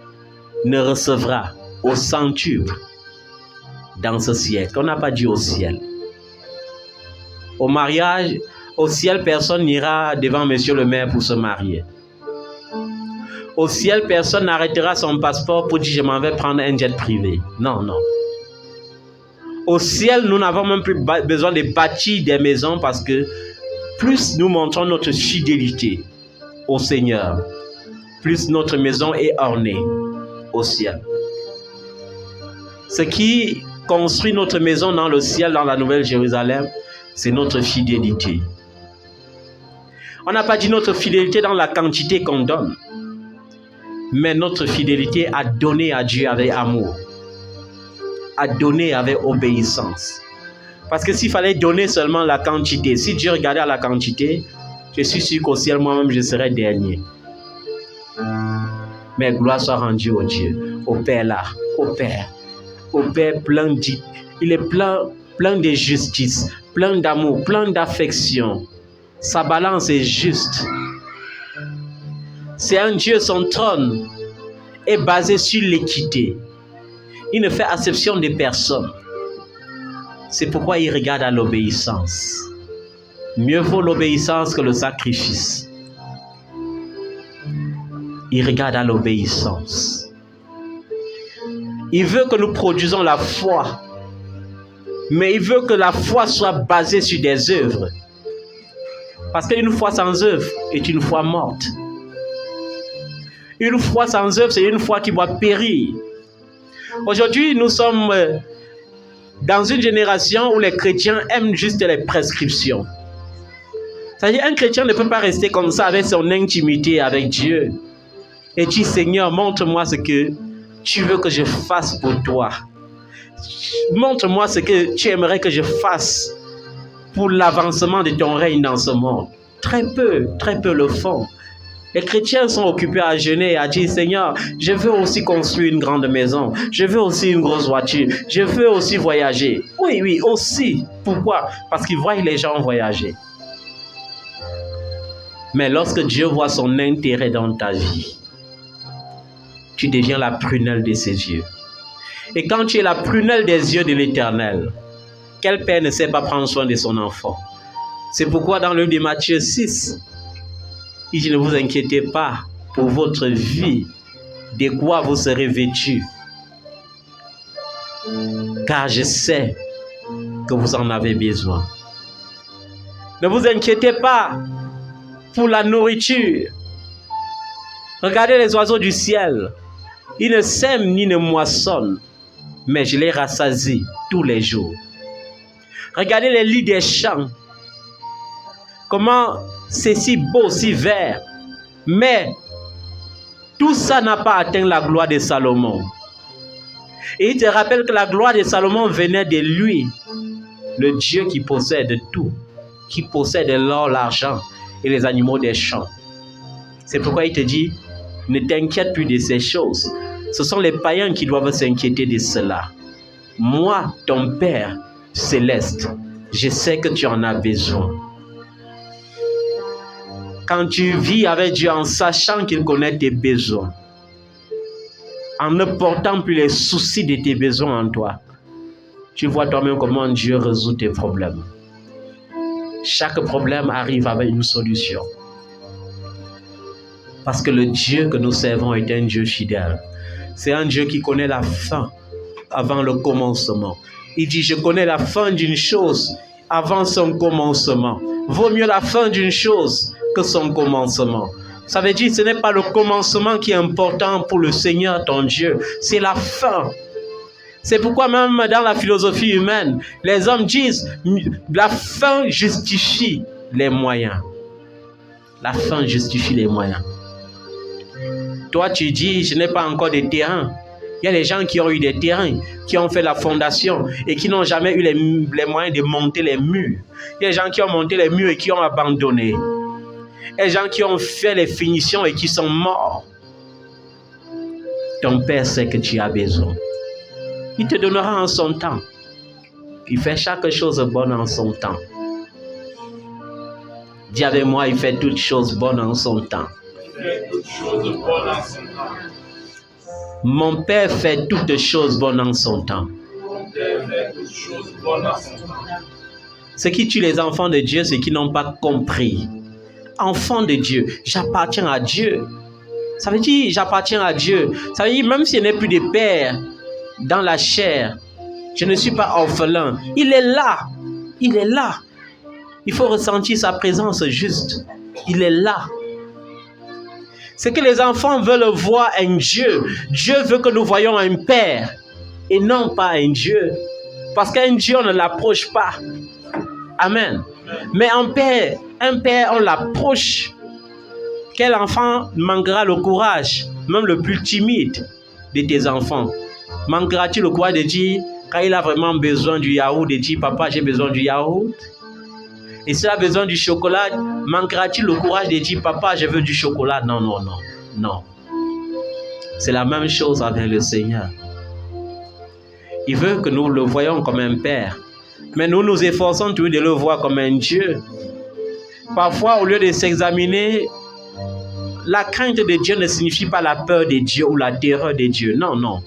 ne recevra au centuple dans ce siècle. On n'a pas dit au ciel. Au mariage, au ciel, personne n'ira devant monsieur le maire pour se marier. Au ciel, personne n'arrêtera son passeport pour dire je m'en vais prendre un jet privé. Non, non. Au ciel, nous n'avons même plus besoin de bâtir des maisons parce que plus nous montrons notre fidélité au Seigneur, plus notre maison est ornée au ciel. Ce qui construit notre maison dans le ciel, dans la Nouvelle Jérusalem, c'est notre fidélité. On n'a pas dit notre fidélité dans la quantité qu'on donne, mais notre fidélité à donner à Dieu avec amour, à donner avec obéissance. Parce que s'il fallait donner seulement la quantité, si Dieu regardait à la quantité, je suis sûr qu'au ciel, moi-même, je serais dernier. Mais gloire soit rendue au Dieu, au Père là, au Père plein d'idées. Il est plein de justice, plein d'amour, plein d'affection. Sa balance est juste. C'est un Dieu, son trône est basé sur l'équité. Il ne fait acception de personne. C'est pourquoi il regarde à l'obéissance. Mieux vaut l'obéissance que le sacrifice. Il regarde à l'obéissance. Il veut que nous produisons la foi. Mais il veut que la foi soit basée sur des œuvres. Parce qu'une foi sans œuvre est une foi morte. Une foi sans œuvre, c'est une foi qui doit périr. Aujourd'hui, nous sommes dans une génération où les chrétiens aiment juste les prescriptions. C'est-à-dire, un chrétien ne peut pas rester comme ça avec son intimité avec Dieu. Et dire, Seigneur, montre-moi ce que tu veux que je fasse pour toi. Montre-moi ce que tu aimerais que je fasse pour l'avancement de ton règne dans ce monde. Très peu le font. Les chrétiens sont occupés à jeûner et à dire, Seigneur, je veux aussi construire une grande maison. Je veux aussi une grosse voiture. Je veux aussi voyager. Oui, aussi. Pourquoi? Parce qu'ils voient les gens voyager. Mais lorsque Dieu voit son intérêt dans ta vie, tu deviens la prunelle de ses yeux. Et quand tu es la prunelle des yeux de l'Éternel, quel père ne sait pas prendre soin de son enfant? C'est pourquoi dans le livre de Matthieu 6, il dit, ne vous inquiétez pas pour votre vie, de quoi vous serez vêtus. Car je sais que vous en avez besoin. Ne vous inquiétez pas pour la nourriture. Regardez les oiseaux du ciel. Ils ne sèment ni ne moissonnent, mais je les rassasie tous les jours. Regardez les lits des champs. Comment c'est si beau, si vert. Mais tout ça n'a pas atteint la gloire de Salomon. Et il te rappelle que la gloire de Salomon venait de lui, le Dieu qui possède tout, qui possède l'or, l'argent et les animaux des champs. C'est pourquoi il te dit, ne t'inquiète plus de ces choses. Ce sont les païens qui doivent s'inquiéter de cela. Moi, ton Père céleste, je sais que tu en as besoin. Quand tu vis avec Dieu en sachant qu'il connaît tes besoins, en ne portant plus les soucis de tes besoins en toi, tu vois toi-même comment Dieu résout tes problèmes. Chaque problème arrive avec une solution. Parce que le Dieu que nous servons est un Dieu fidèle. C'est un Dieu qui connaît la fin avant le commencement. Il dit, je connais la fin d'une chose avant son commencement. Vaut mieux la fin d'une chose que son commencement. Ça veut dire que ce n'est pas le commencement qui est important pour le Seigneur ton Dieu, c'est la fin. C'est pourquoi même dans la philosophie humaine, les hommes disent la fin justifie les moyens. La fin justifie les moyens. Toi tu dis, je n'ai pas encore de terrain. Il y a des gens qui ont eu des terrains, qui ont fait la fondation et qui n'ont jamais eu les moyens de monter les murs. Il y a des gens qui ont monté les murs et qui ont abandonné. Il y a des gens qui ont fait les finitions et qui sont morts. Ton Père sait que tu as besoin. Il te donnera en son temps. Il fait chaque chose bonne en son temps. Dis avec moi, il fait toutes choses bonnes en son temps. Mon Père fait toutes choses bonnes en son temps. Ce qui tue les enfants de Dieu, c'est qu'ils n'ont pas compris. Enfant de Dieu, j'appartiens à Dieu. Ça veut dire j'appartiens à Dieu. Ça veut dire même si je n'ai plus de père dans la chair, je ne suis pas orphelin. Il est là. Il est là. Il faut ressentir sa présence juste. Il est là. C'est que les enfants veulent voir un Dieu. Dieu veut que nous voyions un Père et non pas un Dieu. Parce qu'un Dieu, on ne l'approche pas. Amen. Mais un Père, on l'approche. Quel enfant manquera le courage, même le plus timide de tes enfants? Manquera-t-il le courage de dire, quand il a vraiment besoin du yaourt, de dire, papa, j'ai besoin du yaourt? Et s'il a besoin du chocolat, manquera-t-il le courage de dire, papa, je veux du chocolat? Non, non, non, non. C'est la même chose avec le Seigneur. Il veut que nous le voyions comme un Père. Mais nous nous efforçons toujours de le voir comme un Dieu. Parfois, au lieu de s'examiner, la crainte de Dieu ne signifie pas la peur de Dieu ou la terreur de Dieu. Non, non.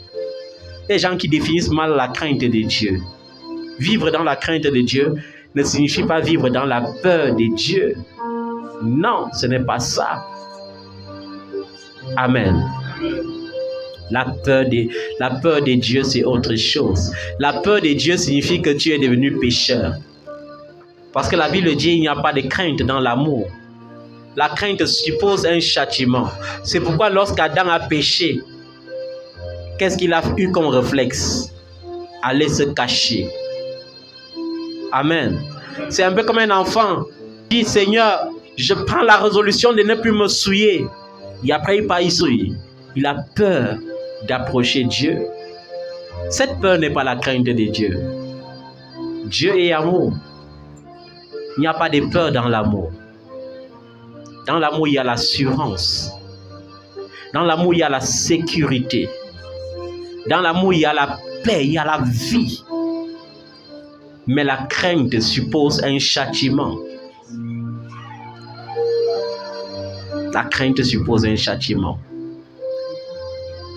Les gens qui définissent mal la crainte de Dieu. Vivre dans la crainte de Dieu ne signifie pas vivre dans la peur de Dieu. Non, ce n'est pas ça. Amen. La peur de Dieu, c'est autre chose. La peur de Dieu signifie que tu es devenu pécheur. Parce que la Bible dit qu'il n'y a pas de crainte dans l'amour. La crainte suppose un châtiment. C'est pourquoi lorsqu'Adam a péché, qu'est-ce qu'il a eu comme réflexe? Aller se cacher. Amen. C'est un peu comme un enfant qui dit, Seigneur, je prends la résolution de ne plus me souiller. Et après, il part y souiller. Il a peur d'approcher Dieu. Cette peur n'est pas la crainte de Dieu. Dieu est amour. Il n'y a pas de peur dans l'amour. Dans l'amour, il y a l'assurance. Dans l'amour, il y a la sécurité. Dans l'amour, il y a la paix, il y a la vie. Mais la crainte suppose un châtiment. La crainte suppose un châtiment.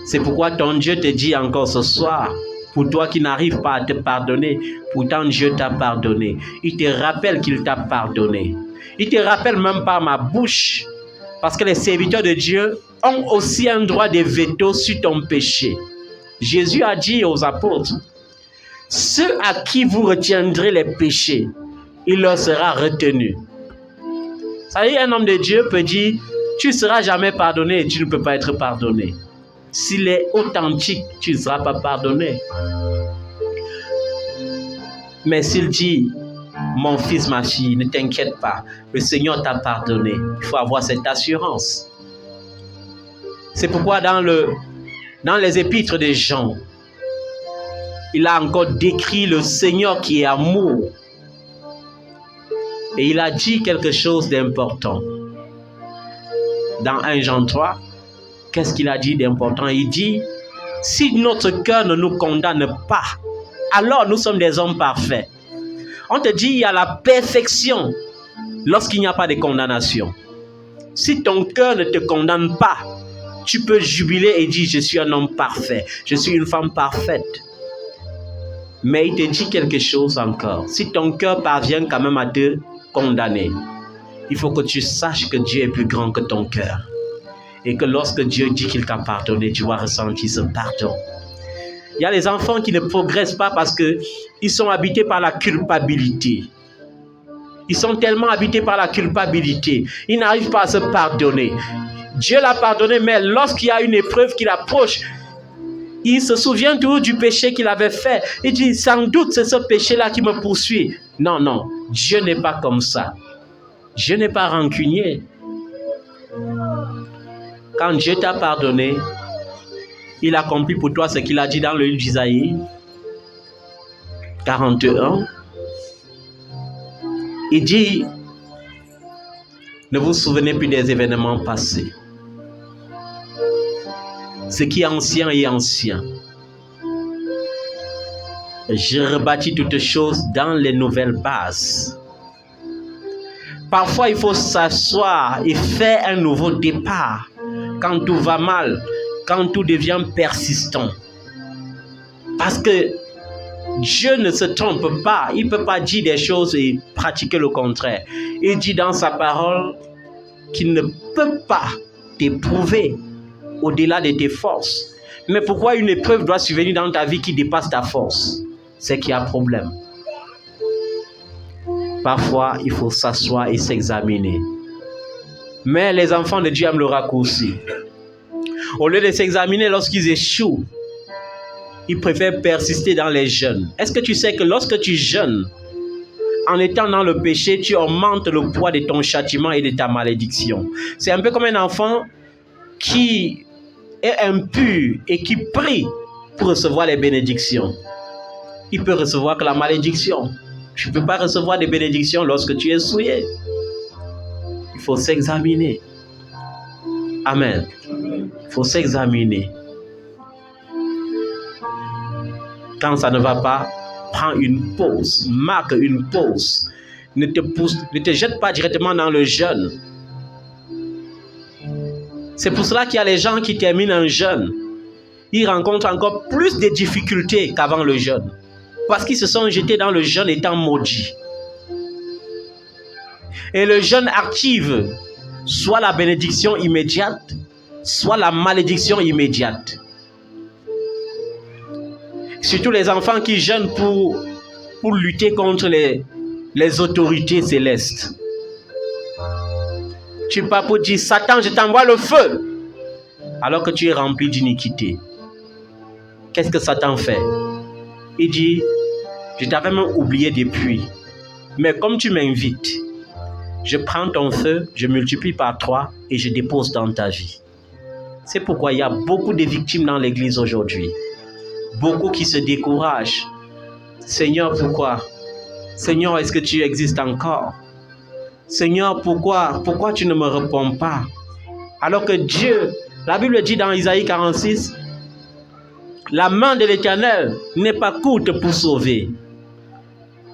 C'est pourquoi ton Dieu te dit encore ce soir, pour toi qui n'arrives pas à te pardonner, pourtant Dieu t'a pardonné. Il te rappelle qu'il t'a pardonné. Il te rappelle même par ma bouche, parce que les serviteurs de Dieu ont aussi un droit de veto sur ton péché. Jésus a dit aux apôtres, ceux à qui vous retiendrez les péchés, il leur sera retenu. Ça veut dire, un homme de Dieu peut dire, tu ne seras jamais pardonné et tu ne peux pas être pardonné. S'il est authentique, tu ne seras pas pardonné. Mais s'il dit, mon fils, ma fille, ne t'inquiète pas, le Seigneur t'a pardonné. Il faut avoir cette assurance. C'est pourquoi dans les épîtres de Jean, il a encore décrit le Seigneur qui est amour. Et il a dit quelque chose d'important. Dans 1 Jean 3, qu'est-ce qu'il a dit d'important? Il dit, si notre cœur ne nous condamne pas, alors nous sommes des hommes parfaits. On te dit, il y a la perfection lorsqu'il n'y a pas de condamnation. Si ton cœur ne te condamne pas, tu peux jubiler et dire, je suis un homme parfait, je suis une femme parfaite. Mais il te dit quelque chose encore. Si ton cœur parvient quand même à te condamner, il faut que tu saches que Dieu est plus grand que ton cœur. Et que lorsque Dieu dit qu'il t'a pardonné, tu vas ressentir ce pardon. Il y a les enfants qui ne progressent pas parce qu'ils sont habités par la culpabilité. Ils sont tellement habités par la culpabilité. Ils n'arrivent pas à se pardonner. Dieu l'a pardonné, mais lorsqu'il y a une épreuve qui l'approche, il se souvient toujours du péché qu'il avait fait. Il dit, sans doute c'est ce péché-là qui me poursuit. Non, non, Dieu n'est pas comme ça. Dieu n'est pas rancunier. Quand Dieu t'a pardonné, il accomplit pour toi ce qu'il a dit dans le livre d'Isaïe 41. Il dit, ne vous souvenez plus des événements passés. Ce qui est ancien est ancien. Je rebâtis toutes choses dans les nouvelles bases. Parfois, il faut s'asseoir et faire un nouveau départ. Quand tout va mal, quand tout devient persistant. Parce que Dieu ne se trompe pas. Il ne peut pas dire des choses et pratiquer le contraire. Il dit dans sa parole qu'il ne peut pas t'éprouver au-delà de tes forces. Mais pourquoi une épreuve doit survenir dans ta vie qui dépasse ta force? C'est qu'il y a un problème. Parfois, il faut s'asseoir et s'examiner. Mais les enfants de Dieu aiment le raccourci. Au lieu de s'examiner lorsqu'ils échouent, ils préfèrent persister dans les jeûnes. Est-ce que tu sais que lorsque tu jeûnes, en étant dans le péché, tu augmentes le poids de ton châtiment et de ta malédiction? C'est un peu comme un enfant qui est impur et qui prie pour recevoir les bénédictions. Il peut recevoir que la malédiction. Tu ne peux pas recevoir des bénédictions lorsque tu es souillé. Il faut s'examiner. Amen. Il faut s'examiner. Quand ça ne va pas, prends une pause. Marque une pause. Ne te jette pas directement dans le jeûne. C'est pour cela qu'il y a les gens qui terminent un jeûne. Ils rencontrent encore plus de difficultés qu'avant le jeûne. Parce qu'ils se sont jetés dans le jeûne étant maudits. Et le jeûne active soit la bénédiction immédiate, soit la malédiction immédiate. Surtout les enfants qui jeûnent pour lutter contre les autorités célestes. Tu ne peux pas pour dire, Satan, je t'envoie le feu, alors que tu es rempli d'iniquité. Qu'est-ce que Satan fait? Il dit, je t'avais même oublié depuis, mais comme tu m'invites, je prends ton feu, je multiplie par 3 et je dépose dans ta vie. C'est pourquoi il y a beaucoup de victimes dans l'église aujourd'hui. Beaucoup qui se découragent. Seigneur, pourquoi? Seigneur, est-ce que tu existes encore? Seigneur, pourquoi tu ne me réponds pas? Alors que Dieu, la Bible dit dans Isaïe 46, la main de l'Éternel n'est pas courte pour sauver.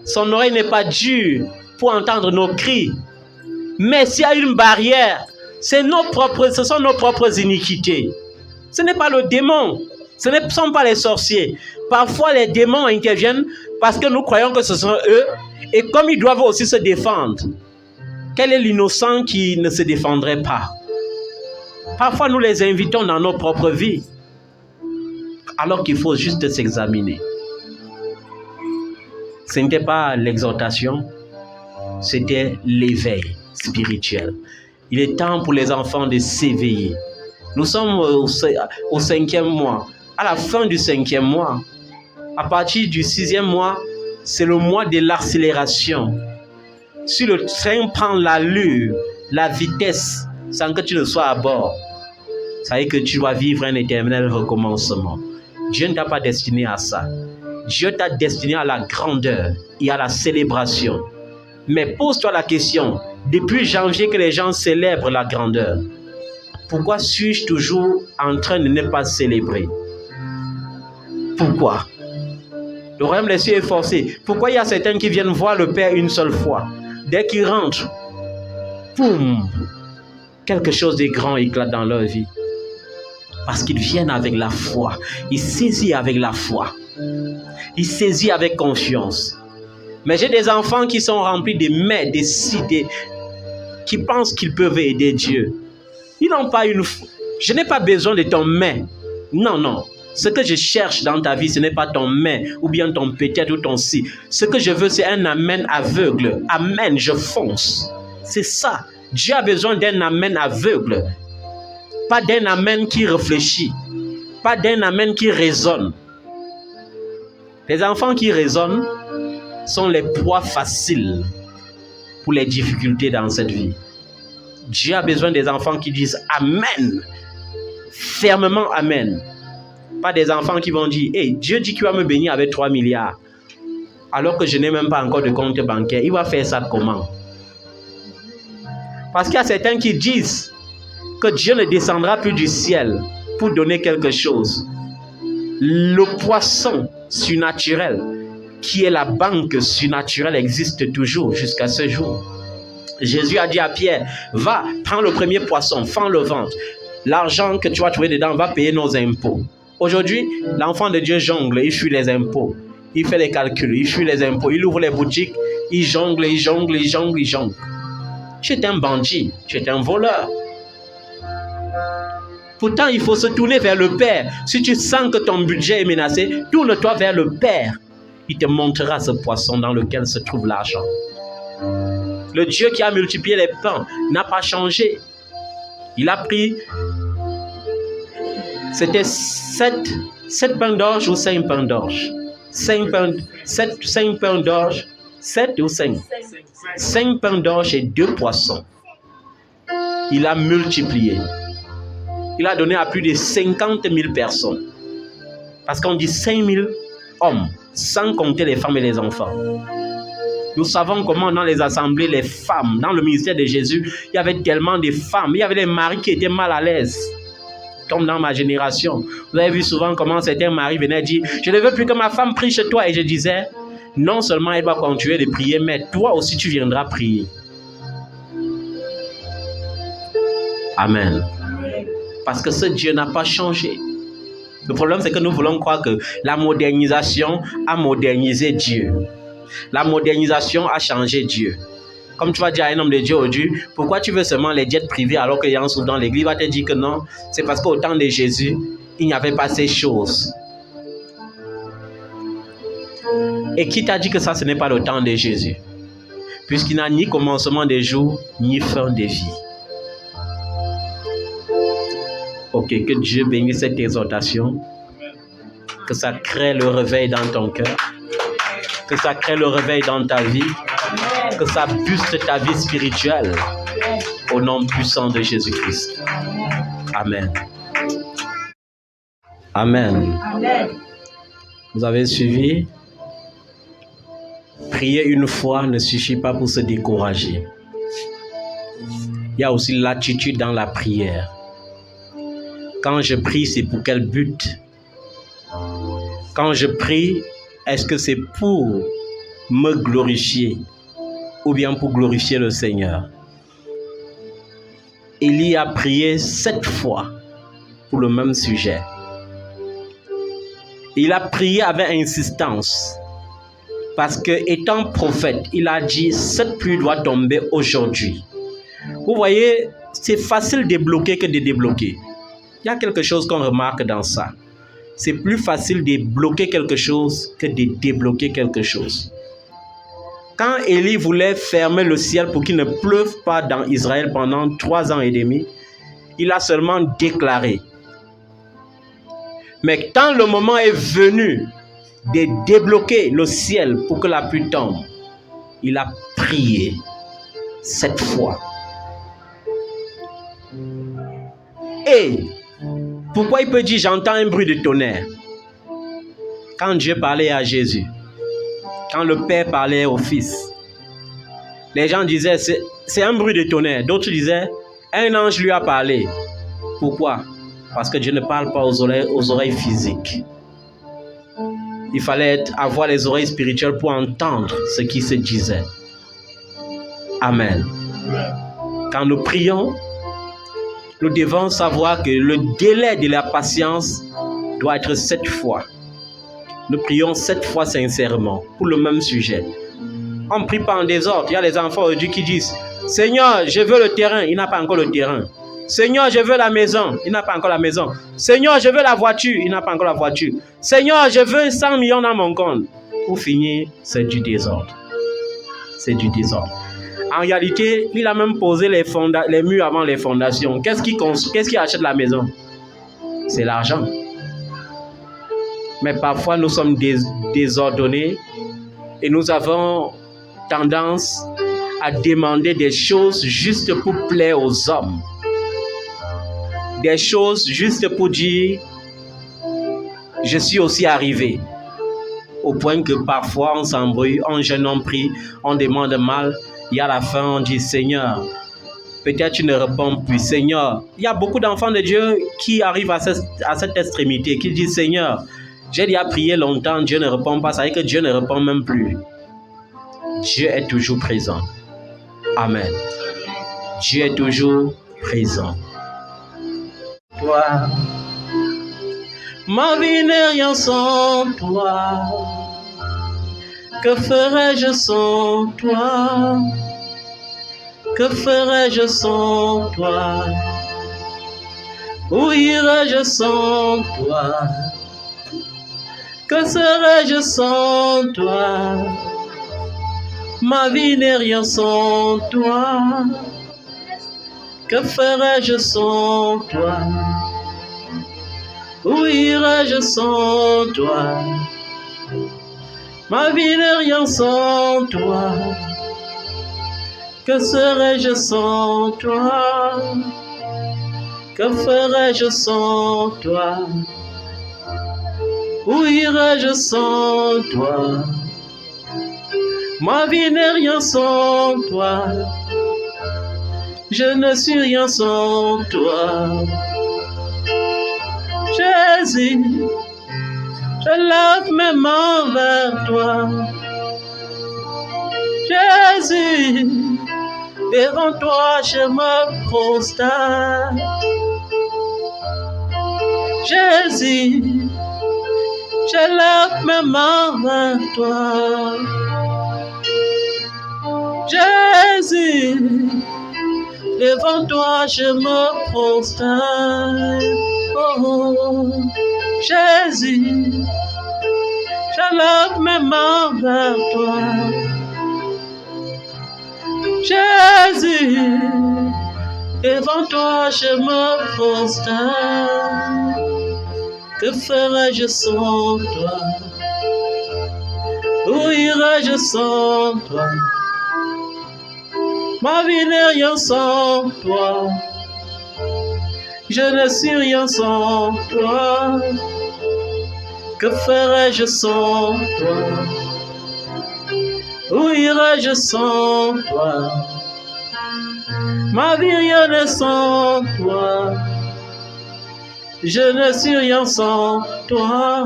Son oreille n'est pas dure pour entendre nos cris. Mais s'il y a une barrière, ce sont nos propres iniquités. Ce n'est pas le démon, ce ne sont pas les sorciers. Parfois, les démons interviennent parce que nous croyons que ce sont eux. Et comme ils doivent aussi se défendre, quel est l'innocent qui ne se défendrait pas? Parfois, nous les invitons dans nos propres vies, alors qu'il faut juste s'examiner. Ce n'était pas l'exhortation, c'était l'éveil spirituel. Il est temps pour les enfants de s'éveiller. Nous sommes au 5e mois. À la fin du 5e mois, à partir du 6e mois, c'est le mois de l'accélération. Si le train prend l'allure, la vitesse, sans que tu ne sois à bord, ça veut dire que tu dois vivre un éternel recommencement. Dieu ne t'a pas destiné à ça. Dieu t'a destiné à la grandeur et à la célébration. Mais pose-toi la question, depuis janvier que les gens célèbrent la grandeur, pourquoi suis-je toujours en train de ne pas célébrer? Pourquoi? Le royaume des cieux est forcé. Pourquoi il y a certains qui viennent voir le Père une seule fois? Dès qu'ils rentrent, boum, quelque chose de grand éclate dans leur vie. Parce qu'ils viennent avec la foi. Ils saisissent avec la foi. Ils saisissent avec confiance. Mais j'ai des enfants qui sont remplis de mais, de si, qui pensent qu'ils peuvent aider Dieu. Ils n'ont pas une foi. Je n'ai pas besoin de ton mais. Non, non. Ce que je cherche dans ta vie, ce n'est pas ton mais, ou bien ton peut-être ou ton si. Ce que je veux, c'est un amen aveugle. Amen, je fonce. C'est ça. Dieu a besoin d'un amen aveugle. Pas d'un amen qui réfléchit. Pas d'un amen qui raisonne. Les enfants qui raisonnent sont les proies faciles pour les difficultés dans cette vie. Dieu a besoin des enfants qui disent Amen. Fermement Amen. Pas des enfants qui vont dire hey, Dieu dit qu'il va me bénir avec 3 milliards. Alors que je n'ai même pas encore de compte bancaire. Il va faire ça comment? Parce qu'il y a certains qui disent que Dieu ne descendra plus du ciel pour donner quelque chose. Le poisson surnaturel, qui est la banque surnaturelle, existe toujours jusqu'à ce jour. Jésus a dit à Pierre, va, prends le premier poisson, fends le ventre. L'argent que tu vas trouver dedans va payer nos impôts. Aujourd'hui, l'enfant de Dieu jongle, il fuit les impôts. Il fait les calculs, il fuit les impôts, il ouvre les boutiques, il jongle, il jongle, il jongle, il jongle. Tu es un bandit, tu es un voleur. Pourtant, il faut se tourner vers le Père. Si tu sens que ton budget est menacé, tourne-toi vers le Père. Il te montrera ce poisson dans lequel se trouve l'argent. Le Dieu qui a multiplié les pains n'a pas changé. Il a pris, c'était 7 pains d'orge ou 5 pains d'orge? 5 pains d'orge, 7 ou 5? 5 pains d'orge et 2 poissons. Il a multiplié. Il a donné à plus de 50 000 personnes. Parce qu'on dit 5 000 hommes, sans compter les femmes et les enfants. Nous savons comment dans les assemblées, les femmes, dans le ministère de Jésus, il y avait tellement de femmes. Il y avait des maris qui étaient mal à l'aise. Comme dans ma génération. Vous avez vu souvent comment certains maris venaient dire « Je ne veux plus que ma femme prie chez toi. » Et je disais « Non seulement elle va continuer de prier, mais toi aussi tu viendras prier. » Amen. Parce que ce Dieu n'a pas changé. Le problème, c'est que nous voulons croire que la modernisation a modernisé Dieu. La modernisation a changé Dieu. Comme tu vas dire à un homme de Dieu aujourd'hui, pourquoi tu veux seulement les jets privés alors qu'il y a un souffle dans l'église? Il va te dire que non, c'est parce qu'au temps de Jésus, il n'y avait pas ces choses. Et qui t'a dit que ça, ce n'est pas le temps de Jésus? Puisqu'il n'a ni commencement des jours, ni fin des vies. Ok, que Dieu bénisse cette exhortation, que ça crée le réveil dans ton cœur, que ça crée le réveil dans ta vie, que ça booste ta vie spirituelle, au nom puissant de Jésus-Christ. Amen. Amen. Amen. Vous avez suivi? Prier une fois ne suffit pas pour se décourager. il y a aussi l'attitude dans la prière. Quand je prie, c'est pour quel but? Quand je prie, est-ce que c'est pour me glorifier ou bien pour glorifier le Seigneur? Élie a prié 7 fois pour le même sujet. Il a prié avec insistance parce que, étant prophète, il a dit 7 pluies doivent tomber aujourd'hui. Vous voyez, c'est facile de débloquer que de débloquer. Il y a quelque chose qu'on remarque dans ça. C'est plus facile de bloquer quelque chose que de débloquer quelque chose. Quand Élie voulait fermer le ciel pour qu'il ne pleuve pas dans Israël pendant 3 ans et demi, il a seulement déclaré. Mais quand le moment est venu de débloquer le ciel pour que la pluie tombe, il a prié 7 fois. Et pourquoi il peut dire j'entends un bruit de tonnerre? Quand Dieu parlait à Jésus, quand le Père parlait au Fils, les gens disaient c'est un bruit de tonnerre. D'autres disaient un ange lui a parlé. Pourquoi? Parce que Dieu ne parle pas aux oreilles physiques. Il fallait avoir les oreilles spirituelles pour entendre ce qui se disait. Amen. Quand nous prions, nous devons savoir que le délai de la patience doit être 7 fois. Nous prions 7 fois sincèrement pour le même sujet. On ne prie pas en désordre. Il y a les enfants aujourd'hui qui disent « Seigneur, je veux le terrain. » Il n'a pas encore le terrain. « Seigneur, je veux la maison. » Il n'a pas encore la maison. « Seigneur, je veux la voiture. » Il n'a pas encore la voiture. « Seigneur, je veux 100 millions dans mon compte. » Pour finir, c'est du désordre. C'est du désordre. En réalité, il a même posé les murs avant les fondations. Qu'est-ce qui achète la maison? C'est l'argent. Mais parfois, nous sommes désordonnés et nous avons tendance à demander des choses juste pour plaire aux hommes. Des choses juste pour dire « Je suis aussi arrivé ». Au point que parfois, on s'embrouille, on jeûne, on prie, on demande mal. Et à la fin, on dit « Seigneur, peut-être tu ne réponds plus. Seigneur ». Il y a beaucoup d'enfants de Dieu qui arrivent à cette extrémité, qui disent « Seigneur, j'ai déjà prié longtemps, Dieu ne répond pas. » Ça veut dire que Dieu ne répond même plus. Dieu est toujours présent. Amen. Dieu est toujours présent. Toi, ma vie n'est rien sans toi. Que ferais-je sans toi? Que ferais-je sans toi? Où irais-je sans toi? Que serais-je sans toi? Ma vie n'est rien sans toi. Que ferais-je sans toi? Où irais-je sans toi? Ma vie n'est rien sans toi. Que serais-je sans toi? Que ferais-je sans toi? Où irais-je sans toi? Ma vie n'est rien sans toi. Je ne suis rien sans toi. Jésus, je lève mes mains vers toi. Jésus, devant toi je me prosterne. Jésus, je lève mes mains vers toi. Jésus, devant toi je me prosterne. Oh, Jésus, je lève mes mains vers toi. Jésus, devant toi je me prosterne. Que ferais-je sans toi? Où irais-je sans toi? Ma vie n'est rien sans toi. Je ne suis rien sans toi. Que ferais-je sans toi? Où irais-je sans toi? Ma vie rien n'est sans toi. Je ne suis rien sans toi.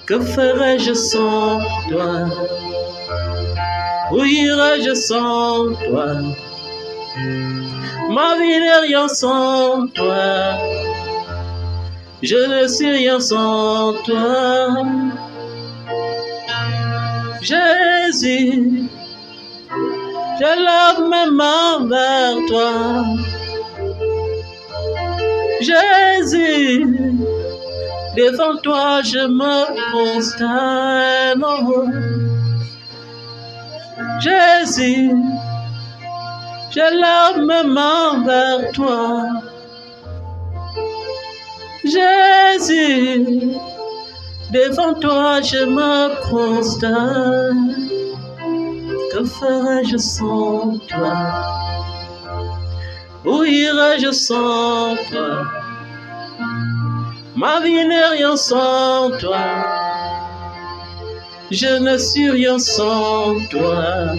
Que ferais-je sans toi? Où irais-je sans toi? Ma vie n'est rien sans toi. Je ne suis rien sans toi. Jésus, je lève mes mains vers toi. Jésus, devant toi je me prosterne. Jésus, je lève mes mains vers toi. Jésus, devant toi je me prosterne. Que ferais-je sans toi? Où irais-je sans toi? Ma vie n'est rien sans toi. Je ne suis rien sans toi.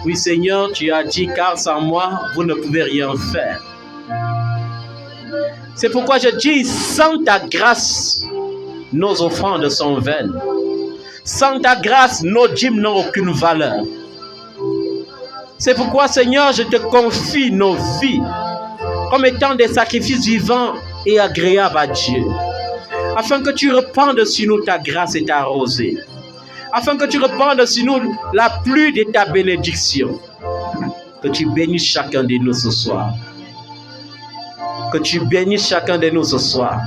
Oui Seigneur, tu as dit, car sans moi, vous ne pouvez rien faire. C'est pourquoi je dis, sans ta grâce, nos offrandes sont vaines. Sans ta grâce, nos dîmes n'ont aucune valeur. C'est pourquoi, Seigneur, je te confie nos vies comme étant des sacrifices vivants et agréables à Dieu. Afin que tu répandes sur nous ta grâce et ta rosée. Afin que tu répandes sur nous la pluie de ta bénédiction. Que tu bénisses chacun de nous ce soir. Que tu bénisses chacun de nous ce soir.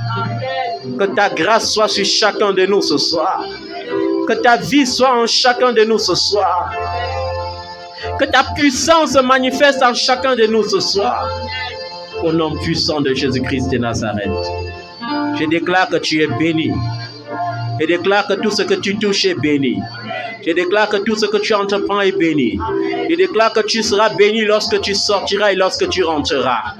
Que ta grâce soit sur chacun de nous ce soir. Que ta vie soit en chacun de nous ce soir. Que ta puissance se manifeste en chacun de nous ce soir. Au nom puissant de Jésus-Christ de Nazareth. Je déclare que tu es béni. Je déclare que tout ce que tu touches est béni. Je déclare que tout ce que tu entreprends est béni. Je déclare que tu seras béni lorsque tu sortiras et lorsque tu rentreras.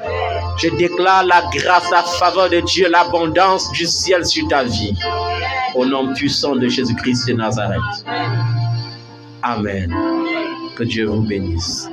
Je déclare la grâce, la faveur de Dieu, l'abondance du ciel sur ta vie. Au nom puissant de Jésus-Christ de Nazareth. Amen. Que Dieu vous bénisse.